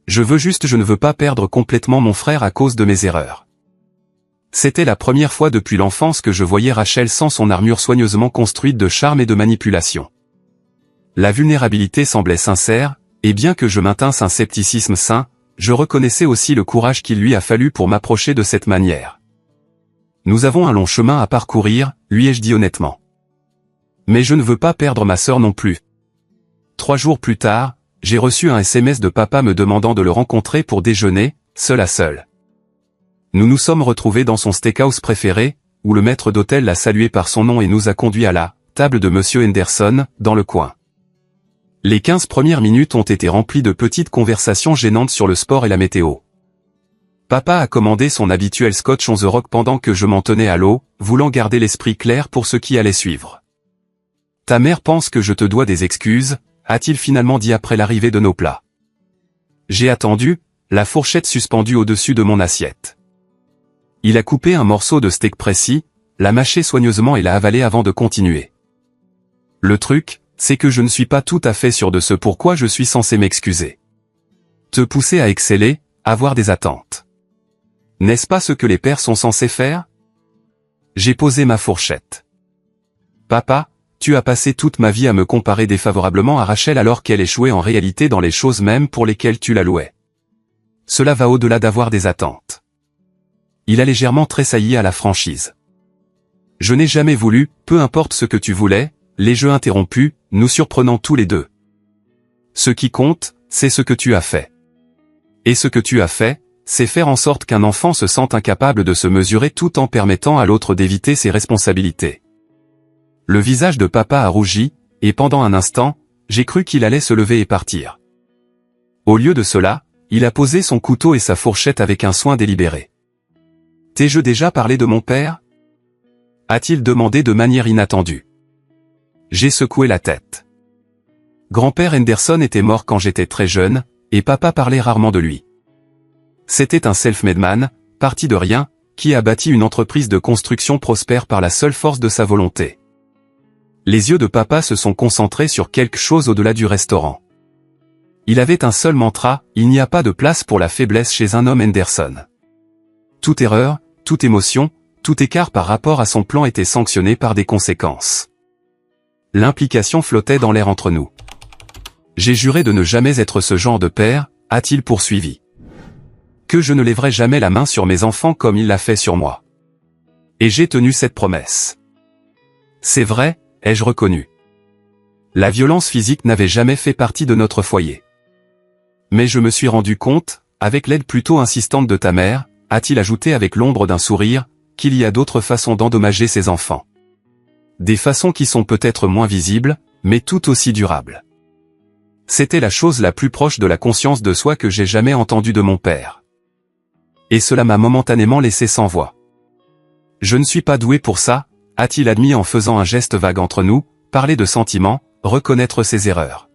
Je ne veux pas perdre complètement mon frère à cause de mes erreurs. C'était la première fois depuis l'enfance que je voyais Rachel sans son armure soigneusement construite de charme et de manipulation. La vulnérabilité semblait sincère, et bien que je maintinsse un scepticisme sain, je reconnaissais aussi le courage qu'il lui a fallu pour m'approcher de cette manière. Nous avons un long chemin à parcourir, lui ai-je dit honnêtement. Mais je ne veux pas perdre ma sœur non plus. 3 jours plus tard, j'ai reçu un SMS de papa me demandant de le rencontrer pour déjeuner, seul à seul. Nous nous sommes retrouvés dans son steakhouse préféré, où le maître d'hôtel l'a salué par son nom et nous a conduits à la table de Monsieur Henderson, dans le coin. Les 15 premières minutes ont été remplies de petites conversations gênantes sur le sport et la météo. Papa a commandé son habituel scotch on the rock pendant que je m'en tenais à l'eau, voulant garder l'esprit clair pour ce qui allait suivre. Ta mère pense que je te dois des excuses, a-t-il finalement dit après l'arrivée de nos plats. J'ai attendu, la fourchette suspendue au-dessus de mon assiette. Il a coupé un morceau de steak précis, l'a mâché soigneusement et l'a avalé avant de continuer. Le truc, c'est que je ne suis pas tout à fait sûr de ce pourquoi je suis censé m'excuser. Te pousser à exceller, avoir des attentes. N'est-ce pas ce que les pères sont censés faire? J'ai posé ma fourchette. Papa, tu as passé toute ma vie à me comparer défavorablement à Rachel alors qu'elle échouait en réalité dans les choses mêmes pour lesquelles tu la louais. Cela va au-delà d'avoir des attentes. Il a légèrement tressailli à la franchise. Je n'ai jamais voulu, peu importe ce que tu voulais, les jeux interrompus, nous surprenant tous les deux. Ce qui compte, c'est ce que tu as fait. Et ce que tu as fait, c'est faire en sorte qu'un enfant se sente incapable de se mesurer tout en permettant à l'autre d'éviter ses responsabilités. Le visage de papa a rougi, et pendant un instant, j'ai cru qu'il allait se lever et partir. Au lieu de cela, il a posé son couteau et sa fourchette avec un soin délibéré. T'ai-je déjà parlé de mon père? A-t-il demandé de manière inattendue. J'ai secoué la tête. Grand-père Henderson était mort quand j'étais très jeune, et papa parlait rarement de lui. C'était un self-made man, parti de rien, qui a bâti une entreprise de construction prospère par la seule force de sa volonté. Les yeux de papa se sont concentrés sur quelque chose au-delà du restaurant. Il avait un seul mantra, il n'y a pas de place pour la faiblesse chez un homme Henderson. Toute erreur, toute émotion, tout écart par rapport à son plan était sanctionné par des conséquences. L'implication flottait dans l'air entre nous. J'ai juré de ne jamais être ce genre de père, a-t-il poursuivi. Que je ne lèverai jamais la main sur mes enfants comme il l'a fait sur moi. Et j'ai tenu cette promesse. C'est vrai, ai-je reconnu. La violence physique n'avait jamais fait partie de notre foyer. Mais je me suis rendu compte, avec l'aide plutôt insistante de ta mère, a-t-il ajouté avec l'ombre d'un sourire, qu'il y a d'autres façons d'endommager ses enfants. Des façons qui sont peut-être moins visibles, mais tout aussi durables. C'était la chose la plus proche de la conscience de soi que j'ai jamais entendue de mon père. Et cela m'a momentanément laissé sans voix. Je ne suis pas doué pour ça, a-t-il admis en faisant un geste vague entre nous, parler de sentiments, reconnaître ses erreurs.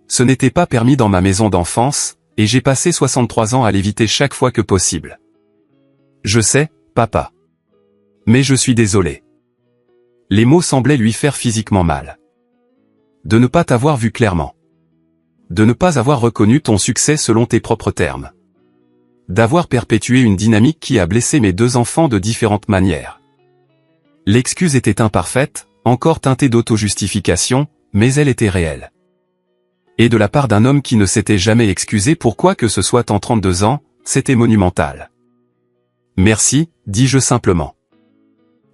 Ce n'était pas permis dans ma maison d'enfance, et j'ai passé 63 ans à l'éviter chaque fois que possible. Je sais, papa. Mais je suis désolé. Les mots semblaient lui faire physiquement mal. De ne pas t'avoir vu clairement. De ne pas avoir reconnu ton succès selon tes propres termes. D'avoir perpétué une dynamique qui a blessé mes deux enfants de différentes manières. L'excuse était imparfaite, encore teintée d'auto-justification, mais elle était réelle. Et de la part d'un homme qui ne s'était jamais excusé pour quoi que ce soit en 32 ans, c'était monumental. Merci, dis-je simplement.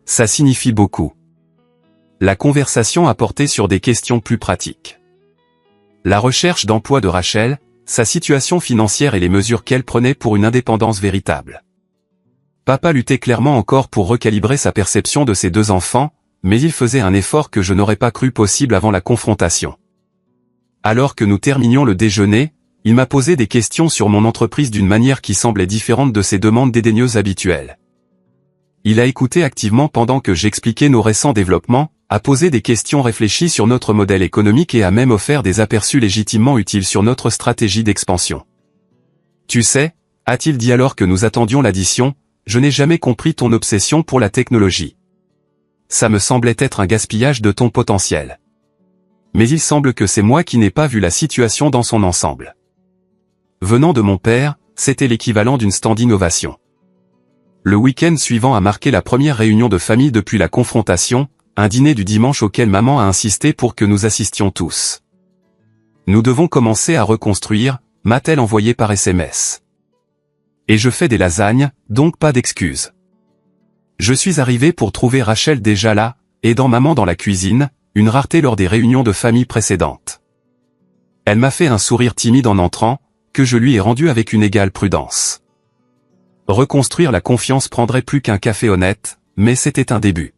Ça signifie beaucoup. La conversation a porté sur des questions plus pratiques. La recherche d'emploi de Rachel, sa situation financière et les mesures qu'elle prenait pour une indépendance véritable. Papa luttait clairement encore pour recalibrer sa perception de ses deux enfants, mais il faisait un effort que je n'aurais pas cru possible avant la confrontation. Alors que nous terminions le déjeuner, il m'a posé des questions sur mon entreprise d'une manière qui semblait différente de ses demandes dédaigneuses habituelles. Il a écouté activement pendant que j'expliquais nos récents développements, a posé des questions réfléchies sur notre modèle économique et a même offert des aperçus légitimement utiles sur notre stratégie d'expansion. Tu sais, a-t-il dit alors que nous attendions l'addition, je n'ai jamais compris ton obsession pour la technologie. Ça me semblait être un gaspillage de ton potentiel. Mais il semble que c'est moi qui n'ai pas vu la situation dans son ensemble. Venant de mon père, c'était l'équivalent d'une standing ovation. Le week-end suivant a marqué la première réunion de famille depuis la confrontation, un dîner du dimanche auquel maman a insisté pour que nous assistions tous. Nous devons commencer à reconstruire, m'a-t-elle envoyé par SMS. Et je fais des lasagnes, donc pas d'excuses. Je suis arrivé pour trouver Rachel déjà là, aidant maman dans la cuisine, une rareté lors des réunions de famille précédentes. Elle m'a fait un sourire timide en entrant, que je lui ai rendu avec une égale prudence. Reconstruire la confiance prendrait plus qu'un café honnête, mais c'était un début.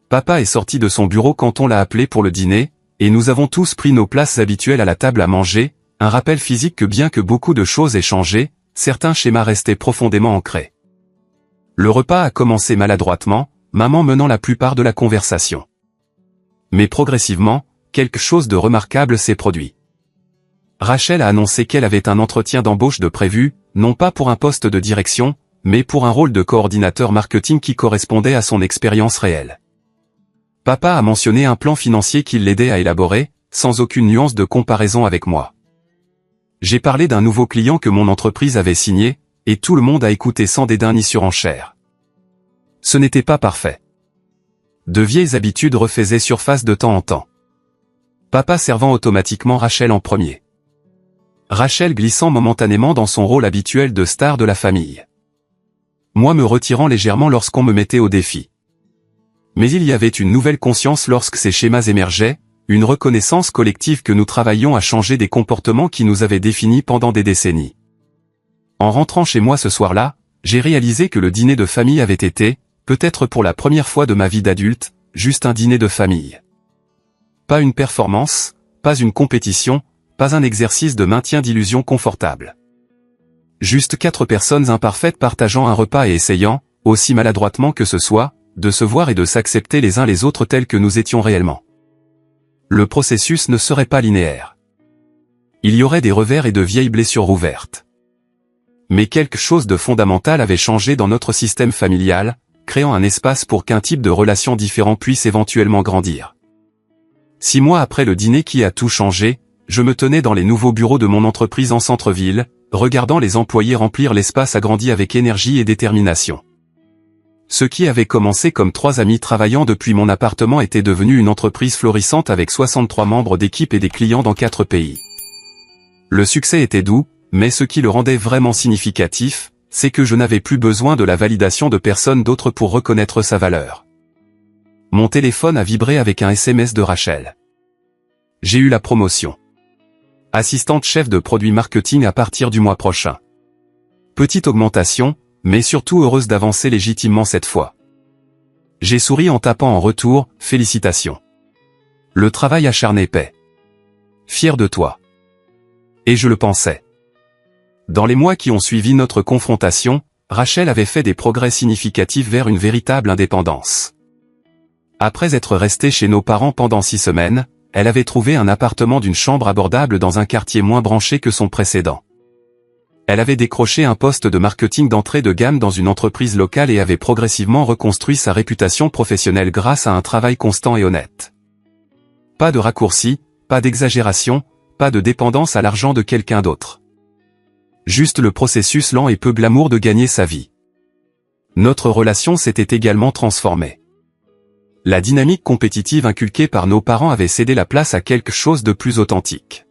Papa est sorti de son bureau quand on l'a appelé pour le dîner, et nous avons tous pris nos places habituelles à la table à manger, un rappel physique que bien que beaucoup de choses aient changé, certains schémas restaient profondément ancrés. Le repas a commencé maladroitement, maman menant la plupart de la conversation. Mais progressivement, quelque chose de remarquable s'est produit. Rachel a annoncé qu'elle avait un entretien d'embauche de prévu, non pas pour un poste de direction, mais pour un rôle de coordinateur marketing qui correspondait à son expérience réelle. Papa a mentionné un plan financier qu'il l'aidait à élaborer, sans aucune nuance de comparaison avec moi. J'ai parlé d'un nouveau client que mon entreprise avait signé, et tout le monde a écouté sans dédain ni surenchère. Ce n'était pas parfait. De vieilles habitudes refaisaient surface de temps en temps. Papa servant automatiquement Rachel en premier. Rachel glissant momentanément dans son rôle habituel de star de la famille. Moi me retirant légèrement lorsqu'on me mettait au défi. Mais il y avait une nouvelle conscience lorsque ces schémas émergeaient, une reconnaissance collective que nous travaillions à changer des comportements qui nous avaient définis pendant des décennies. En rentrant chez moi ce soir-là, j'ai réalisé que le dîner de famille avait été, peut-être pour la première fois de ma vie d'adulte, juste un dîner de famille. Pas une performance, pas une compétition, pas un exercice de maintien d'illusions confortables. Juste 4 personnes imparfaites partageant un repas et essayant, aussi maladroitement que ce soit, de se voir et de s'accepter les uns les autres tels que nous étions réellement. Le processus ne serait pas linéaire. Il y aurait des revers et de vieilles blessures ouvertes. Mais quelque chose de fondamental avait changé dans notre système familial, créant un espace pour qu'un type de relation différent puisse éventuellement grandir. 6 mois après le dîner qui a tout changé, je me tenais dans les nouveaux bureaux de mon entreprise en centre-ville, regardant les employés remplir l'espace agrandi avec énergie et détermination. Ce qui avait commencé comme 3 amis travaillant depuis mon appartement était devenu une entreprise florissante avec 63 membres d'équipe et des clients dans 4 pays. Le succès était doux, mais ce qui le rendait vraiment significatif, c'est que je n'avais plus besoin de la validation de personne d'autre pour reconnaître sa valeur. Mon téléphone a vibré avec un SMS de Rachel. J'ai eu la promotion. Assistante chef de produit marketing à partir du mois prochain. Petite augmentation, mais surtout heureuse d'avancer légitimement cette fois. J'ai souri en tapant en retour, félicitations. Le travail acharné paie. Fier de toi. Et je le pensais. Dans les mois qui ont suivi notre confrontation, Rachel avait fait des progrès significatifs vers une véritable indépendance. Après être restée chez nos parents pendant 6 semaines, elle avait trouvé un appartement d'une chambre abordable dans un quartier moins branché que son précédent. Elle avait décroché un poste de marketing d'entrée de gamme dans une entreprise locale et avait progressivement reconstruit sa réputation professionnelle grâce à un travail constant et honnête. Pas de raccourcis, pas d'exagération, pas de dépendance à l'argent de quelqu'un d'autre. Juste le processus lent et peu glamour de gagner sa vie. Notre relation s'était également transformée. La dynamique compétitive inculquée par nos parents avait cédé la place à quelque chose de plus authentique.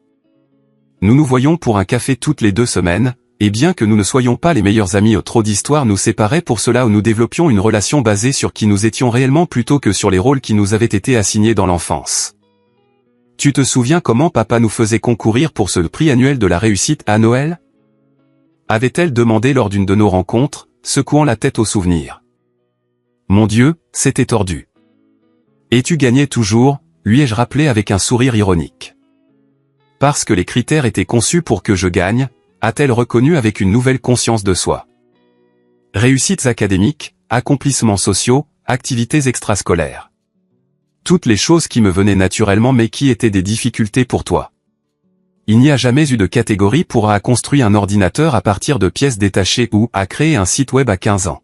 Nous nous voyions pour un café toutes les 2 semaines, et bien que nous ne soyons pas les meilleurs amis, trop d'histoires nous séparaient pour cela où nous développions une relation basée sur qui nous étions réellement plutôt que sur les rôles qui nous avaient été assignés dans l'enfance. Tu te souviens comment papa nous faisait concourir pour ce prix annuel de la réussite à Noël ? Avait-elle demandé lors d'une de nos rencontres, secouant la tête au souvenir. Mon Dieu, c'était tordu. Et tu gagnais toujours, lui ai-je rappelé avec un sourire ironique. Parce que les critères étaient conçus pour que je gagne, a-t-elle reconnu avec une nouvelle conscience de soi. Réussites académiques, accomplissements sociaux, activités extrascolaires. Toutes les choses qui me venaient naturellement mais qui étaient des difficultés pour toi. Il n'y a jamais eu de catégorie pour a construit un ordinateur à partir de pièces détachées ou a créé un site web à 15 ans.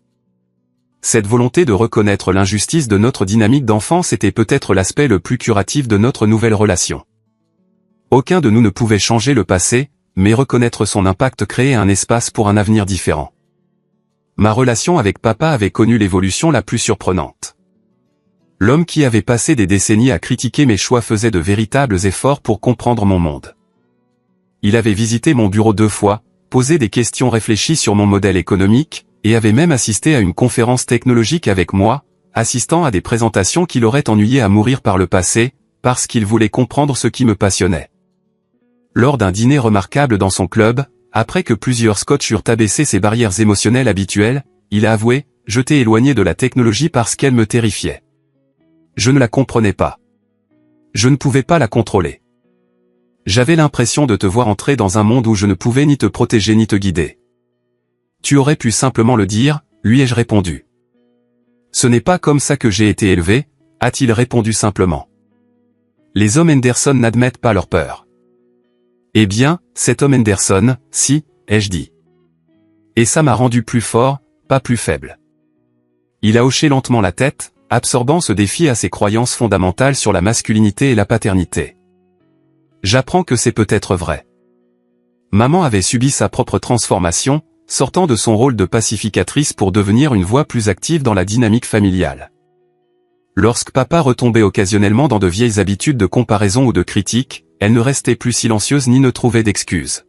Cette volonté de reconnaître l'injustice de notre dynamique d'enfance était peut-être l'aspect le plus curatif de notre nouvelle relation. Aucun de nous ne pouvait changer le passé, mais reconnaître son impact créait un espace pour un avenir différent. Ma relation avec papa avait connu l'évolution la plus surprenante. L'homme qui avait passé des décennies à critiquer mes choix faisait de véritables efforts pour comprendre mon monde. Il avait visité mon bureau 2 fois, posé des questions réfléchies sur mon modèle économique, et avait même assisté à une conférence technologique avec moi, assistant à des présentations qui l'auraient ennuyé à mourir par le passé, parce qu'il voulait comprendre ce qui me passionnait. Lors d'un dîner remarquable dans son club, après que plusieurs scotch eurent abaissé ses barrières émotionnelles habituelles, il a avoué, je t'ai éloigné de la technologie parce qu'elle me terrifiait. Je ne la comprenais pas. Je ne pouvais pas la contrôler. J'avais l'impression de te voir entrer dans un monde où je ne pouvais ni te protéger ni te guider. Tu aurais pu simplement le dire, lui ai-je répondu. Ce n'est pas comme ça que j'ai été élevé, a-t-il répondu simplement. Les hommes Henderson n'admettent pas leur peur. Eh bien, cet homme Henderson, si, ai-je dit. Et ça m'a rendu plus fort, pas plus faible. Il a hoché lentement la tête, absorbant ce défi à ses croyances fondamentales sur la masculinité et la paternité. J'apprends que c'est peut-être vrai. Maman avait subi sa propre transformation, sortant de son rôle de pacificatrice pour devenir une voix plus active dans la dynamique familiale. Lorsque papa retombait occasionnellement dans de vieilles habitudes de comparaison ou de critique, elle ne restait plus silencieuse ni ne trouvait d'excuses.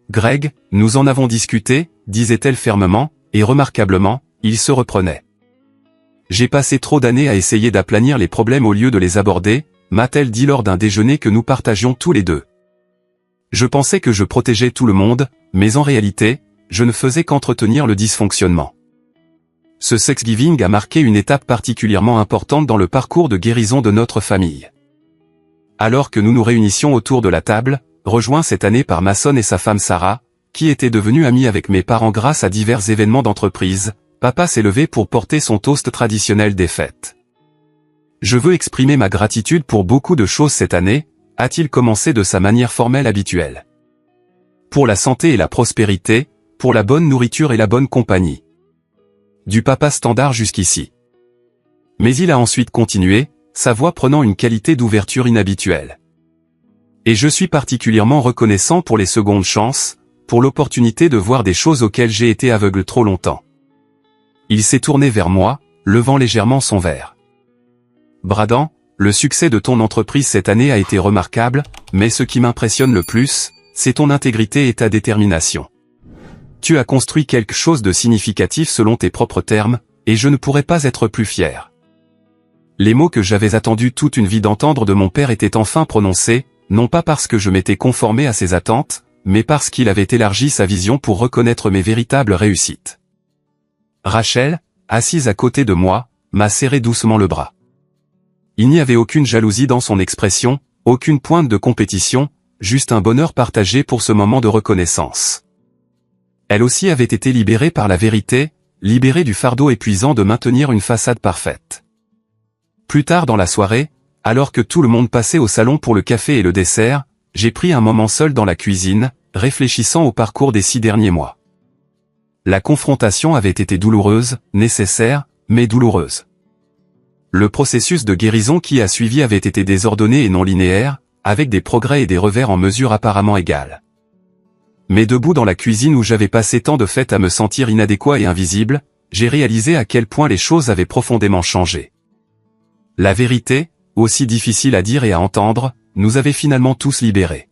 Greg, nous en avons discuté, disait-elle fermement, et remarquablement, il se reprenait. J'ai passé trop d'années à essayer d'aplanir les problèmes au lieu de les aborder, m'a-t-elle dit lors d'un déjeuner que nous partagions tous les deux. Je pensais que je protégeais tout le monde, mais en réalité, je ne faisais qu'entretenir le dysfonctionnement. Ce Thanksgiving a marqué une étape particulièrement importante dans le parcours de guérison de notre famille. Alors que nous nous réunissions autour de la table, rejoints cette année par Mason et sa femme Sarah, qui était devenue amie avec mes parents grâce à divers événements d'entreprise, papa s'est levé pour porter son toast traditionnel des fêtes. Je veux exprimer ma gratitude pour beaucoup de choses cette année, a-t-il commencé de sa manière formelle habituelle. Pour la santé et la prospérité, pour la bonne nourriture et la bonne compagnie. Du papa standard jusqu'ici. Mais il a ensuite continué, sa voix prenant une qualité d'ouverture inhabituelle. Et je suis particulièrement reconnaissant pour les secondes chances, pour l'opportunité de voir des choses auxquelles j'ai été aveugle trop longtemps. Il s'est tourné vers moi, levant légèrement son verre. Bradan, le succès de ton entreprise cette année a été remarquable, mais ce qui m'impressionne le plus, c'est ton intégrité et ta détermination. Tu as construit quelque chose de significatif selon tes propres termes, et je ne pourrais pas être plus fier. Les mots que j'avais attendu toute une vie d'entendre de mon père étaient enfin prononcés, non pas parce que je m'étais conformé à ses attentes, mais parce qu'il avait élargi sa vision pour reconnaître mes véritables réussites. Rachel, assise à côté de moi, m'a serré doucement le bras. Il n'y avait aucune jalousie dans son expression, aucune pointe de compétition, juste un bonheur partagé pour ce moment de reconnaissance. Elle aussi avait été libérée par la vérité, libérée du fardeau épuisant de maintenir une façade parfaite. Plus tard dans la soirée, alors que tout le monde passait au salon pour le café et le dessert, j'ai pris un moment seul dans la cuisine, réfléchissant au parcours des 6 derniers mois. La confrontation avait été douloureuse, nécessaire, mais douloureuse. Le processus de guérison qui a suivi avait été désordonné et non linéaire, avec des progrès et des revers en mesure apparemment égale. Mais debout dans la cuisine où j'avais passé tant de fêtes à me sentir inadéquat et invisible, j'ai réalisé à quel point les choses avaient profondément changé. La vérité, aussi difficile à dire et à entendre, nous avait finalement tous libérés.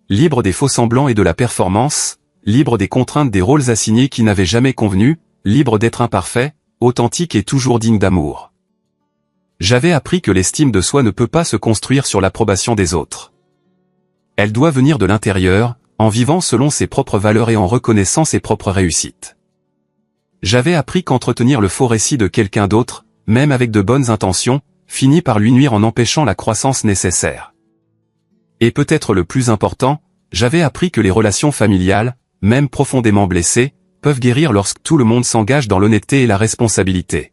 Libres des faux-semblants et de la performance, libres des contraintes des rôles assignés qui n'avaient jamais convenu, libres d'être imparfait, authentique et toujours digne d'amour. J'avais appris que l'estime de soi ne peut pas se construire sur l'approbation des autres. Elle doit venir de l'intérieur, en vivant selon ses propres valeurs et en reconnaissant ses propres réussites. J'avais appris qu'entretenir le faux récit de quelqu'un d'autre, même avec de bonnes intentions, finit par lui nuire en empêchant la croissance nécessaire. Et peut-être le plus important, j'avais appris que les relations familiales, même profondément blessées, peuvent guérir lorsque tout le monde s'engage dans l'honnêteté et la responsabilité.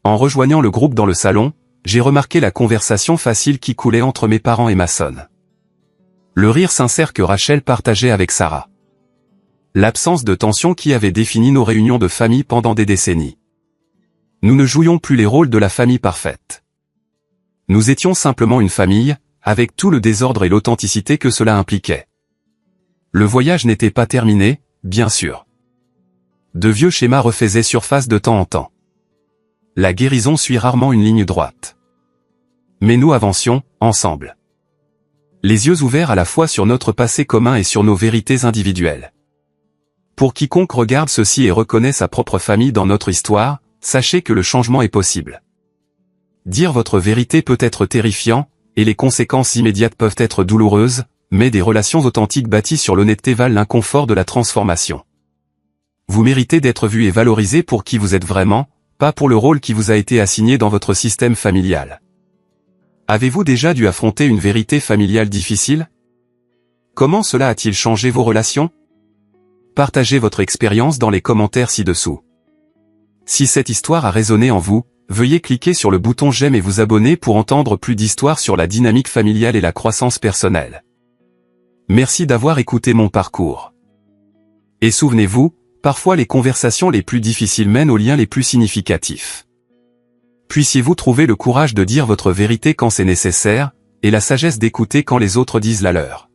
En rejoignant le groupe dans le salon, j'ai remarqué la conversation facile qui coulait entre mes parents et ma sonne. Le rire sincère que Rachel partageait avec Sarah. L'absence de tension qui avait défini nos réunions de famille pendant des décennies. Nous ne jouions plus les rôles de la famille parfaite. Nous étions simplement une famille, avec tout le désordre et l'authenticité que cela impliquait. Le voyage n'était pas terminé, bien sûr. De vieux schémas refaisaient surface de temps en temps. La guérison suit rarement une ligne droite. Mais nous avancions, ensemble. Les yeux ouverts à la fois sur notre passé commun et sur nos vérités individuelles. Pour quiconque regarde ceci et reconnaît sa propre famille dans notre histoire, sachez que le changement est possible. Dire votre vérité peut être terrifiant, et les conséquences immédiates peuvent être douloureuses, mais des relations authentiques bâties sur l'honnêteté valent l'inconfort de la transformation. Vous méritez d'être vu et valorisé pour qui vous êtes vraiment, pas pour le rôle qui vous a été assigné dans votre système familial. Avez-vous déjà dû affronter une vérité familiale difficile? Comment cela a-t-il changé vos relations? Partagez votre expérience dans les commentaires ci-dessous. Si cette histoire a résonné en vous, veuillez cliquer sur le bouton j'aime et vous abonner pour entendre plus d'histoires sur la dynamique familiale et la croissance personnelle. Merci d'avoir écouté mon parcours. Et souvenez-vous, parfois les conversations les plus difficiles mènent aux liens les plus significatifs. Puissiez-vous trouver le courage de dire votre vérité quand c'est nécessaire, et la sagesse d'écouter quand les autres disent la leur.